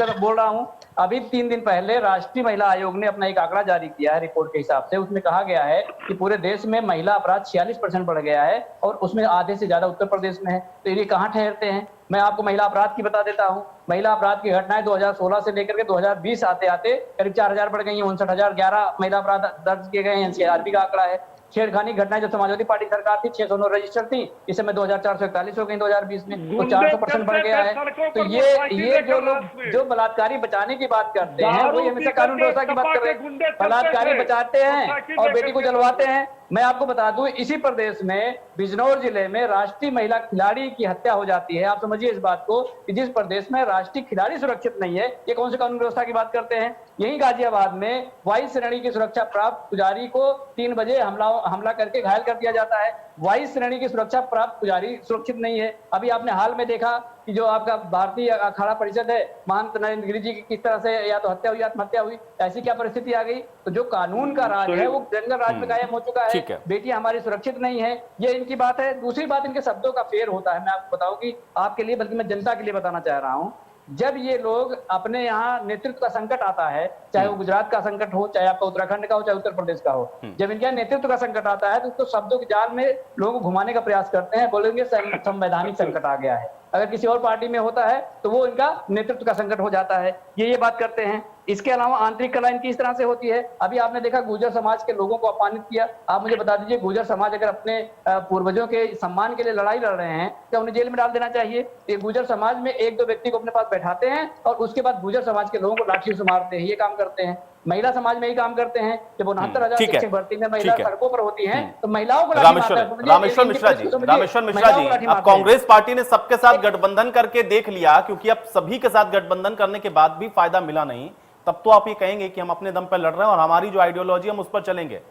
मैं बोल रहा हूं, अभी 3 दिन पहले राष्ट्रीय महिला आयोग ने अपना एक आंकड़ा जारी किया है रिपोर्ट के हिसाब से। उसमें कहा गया है कि पूरे देश में महिला अपराध 46% बढ़ गया है और उसमें आधे से ज्यादा उत्तर प्रदेश में है। तो ये कहाँ ठहरते हैं? मैं आपको महिला अपराध की बता देता हूँ। महिला अपराध की घटनाएं 2016 से लेकर के 2020 आते आते करीब 4000 बढ़ गई हैं। 59,011 महिला अपराध दर्ज किए गए हैं, एनसीआरबी का आंकड़ा है। छेड़खानी घटनाएं जो समाजवादी पार्टी सरकार थी 609 रजिस्टर थी, इस समय 2441 हो गई 2020 में, तो 400% बढ़ गया है। तो ये जो लोग जो बलात्कारी बचाने की बात करते हैं वो हमेशा कानून व्यवस्था की बात कर रहे हैं। बलात्कारी बचाते हैं और बेटी को जलवाते हैं। मैं आपको बता दूं, इसी प्रदेश में बिजनौर जिले में राष्ट्रीय महिला खिलाड़ी की हत्या हो जाती है। आप समझिए इस बात को कि जिस प्रदेश में राष्ट्रीय खिलाड़ी सुरक्षित नहीं है, ये कौन सी कानून व्यवस्था की बात करते हैं? यही गाजियाबाद में 22 श्रेणी की सुरक्षा प्राप्त पुजारी को 3 बजे हमला करके घायल कर दिया जाता है। 22 श्रेणी की सुरक्षा प्राप्त पुजारी सुरक्षित नहीं है। अभी आपने हाल में देखा कि जो आपका भारतीय अखाड़ा परिषद है, महंत नरेंद्र गिरी जी की किस तरह से या तो हत्या हुई, आत्महत्या हुई, ऐसी क्या परिस्थिति आ गई? तो जो कानून का राज है वो जंगल राज में कायम हो चुका है। बेटियां हमारी सुरक्षित नहीं है, ये इनकी बात है। दूसरी बात, इनके शब्दों का फेर होता है। मैं आपको बताऊं कि आपके लिए, बल्कि मैं जनता के लिए बताना चाह रहा हूं, जब ये लोग अपने यहाँ नेतृत्व का संकट आता है, चाहे वो गुजरात का संकट हो, चाहे आपका उत्तराखंड का हो, चाहे उत्तर प्रदेश का हो, जब इनके यहाँ नेतृत्व का संकट आता है तो उसको शब्दों के जाल में लोगों को घुमाने का प्रयास करते हैं, बोलेंगे संवैधानिक संकट आ गया है। अगर किसी और पार्टी में होता है तो वो इनका नेतृत्व का संकट हो जाता है, ये बात करते हैं। इसके अलावा आंतरिक कला इनकी इस तरह से होती है। अभी आपने देखा गुर्जर समाज के लोगों को अपमानित किया। आप मुझे बता दीजिए, गुर्जर समाज अगर अपने पूर्वजों के सम्मान के लिए लड़ाई लड़ रहे हैं, क्या उन्हें जेल में डाल देना चाहिए? ये गुर्जर समाज में 1-2 व्यक्ति को अपने पास बैठाते हैं और उसके बाद गुर्जर समाज के लोगों को लाठियों से मारते हैं, ये काम करते हैं। महिला समाज में ही काम करते हैं। जब 69,000 ठीक है, शिक्षक भर्ती में महिला ठीक है। सड़कों पर होती हैं तो महिलाओं को लाठी रामेश्वर मारता है। समझिए, रामेश्वर इनकी मिश्रा जी, परिस्थिति समझिए, रामेश्वर मिश्रा महिलाओं जी, को लाठी अब मारते हैं। कांग्रेस पार्टी ने सबके साथ गठबंधन करके देख लिया, क्योंकि अब सभी के साथ गठबंधन करने के बाद भी फायदा मिला नहीं, तब तो आप ये कहेंगे कि हम अपने दम पर लड़ रहे हैं और हमारी जो आइडियोलॉजी हम उस पर चलेंगे।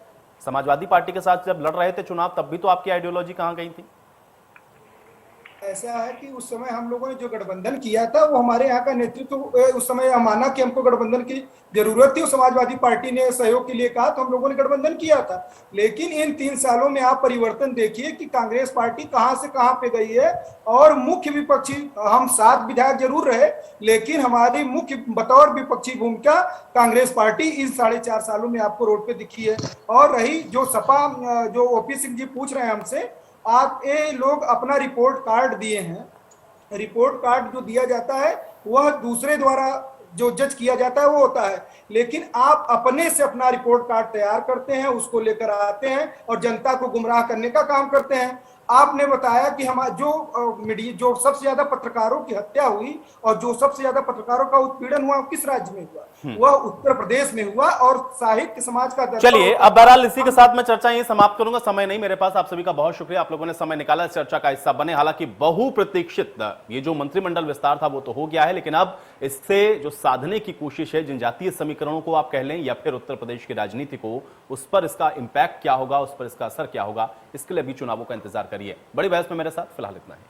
समाजवादी पार्टी के साथ जब लड़ रहे थे चुनाव, तब भी तो आपकी आइडियोलॉजी कहां गई थी? ऐसा है कि उस समय हम लोगों ने जो गठबंधन किया था वो हमारे यहाँ का नेतृत्व उस समय माना कि हमको गठबंधन की जरूरत थी और समाजवादी पार्टी ने सहयोग के लिए कहा तो हम लोगों ने गठबंधन किया था। लेकिन इन 3 सालों में आप परिवर्तन देखिए कि कांग्रेस पार्टी कहां से कहां पे गई है और मुख्य विपक्षी, हम 7 विधायक जरूर रहे लेकिन हमारी मुख्य बतौर विपक्षी भूमिका कांग्रेस पार्टी इन 4.5 सालों में आपको रोड पे दिखी है। और रही जो सपा, जो ओपी सिंह जी पूछ रहे हैं हमसे, आप ये लोग अपना रिपोर्ट कार्ड दिए हैं, रिपोर्ट कार्ड जो दिया जाता है वह दूसरे द्वारा जो जज किया जाता है वो होता है, लेकिन आप अपने से अपना रिपोर्ट कार्ड तैयार करते हैं, उसको लेकर आते हैं और जनता को गुमराह करने का काम करते हैं। आपने बताया कि हम जो सबसे ज्यादा पत्रकारों की हत्या हुई और जो सबसे ज्यादा पत्रकारों का उत्पीड़न हुआ किस राज्य में हुआ? वह उत्तर प्रदेश में हुआ और साहित्य समाज का दर्जा। चलिए, अब बहरहाल इसी के साथ मैं चर्चा यही समाप्त करूंगा, समय नहीं मेरे पास। आप सभी का बहुत शुक्रिया, आप लोगों ने समय निकाला, इस चर्चा का हिस्सा बने। हालांकि बहुप्रतीक्षित ये जो मंत्रिमंडल विस्तार था वो तो हो गया है, लेकिन अब इससे जो साधने की कोशिश है जनजातीय समीकरणों को आप कह लें या फिर उत्तर प्रदेश की राजनीति को, उस पर इसका इंपैक्ट क्या होगा, उस पर इसका असर क्या होगा, इसके लिए अभी चुनावों का इंतजार करिए। बड़ी बहस में मेरे साथ फिलहाल इतना है।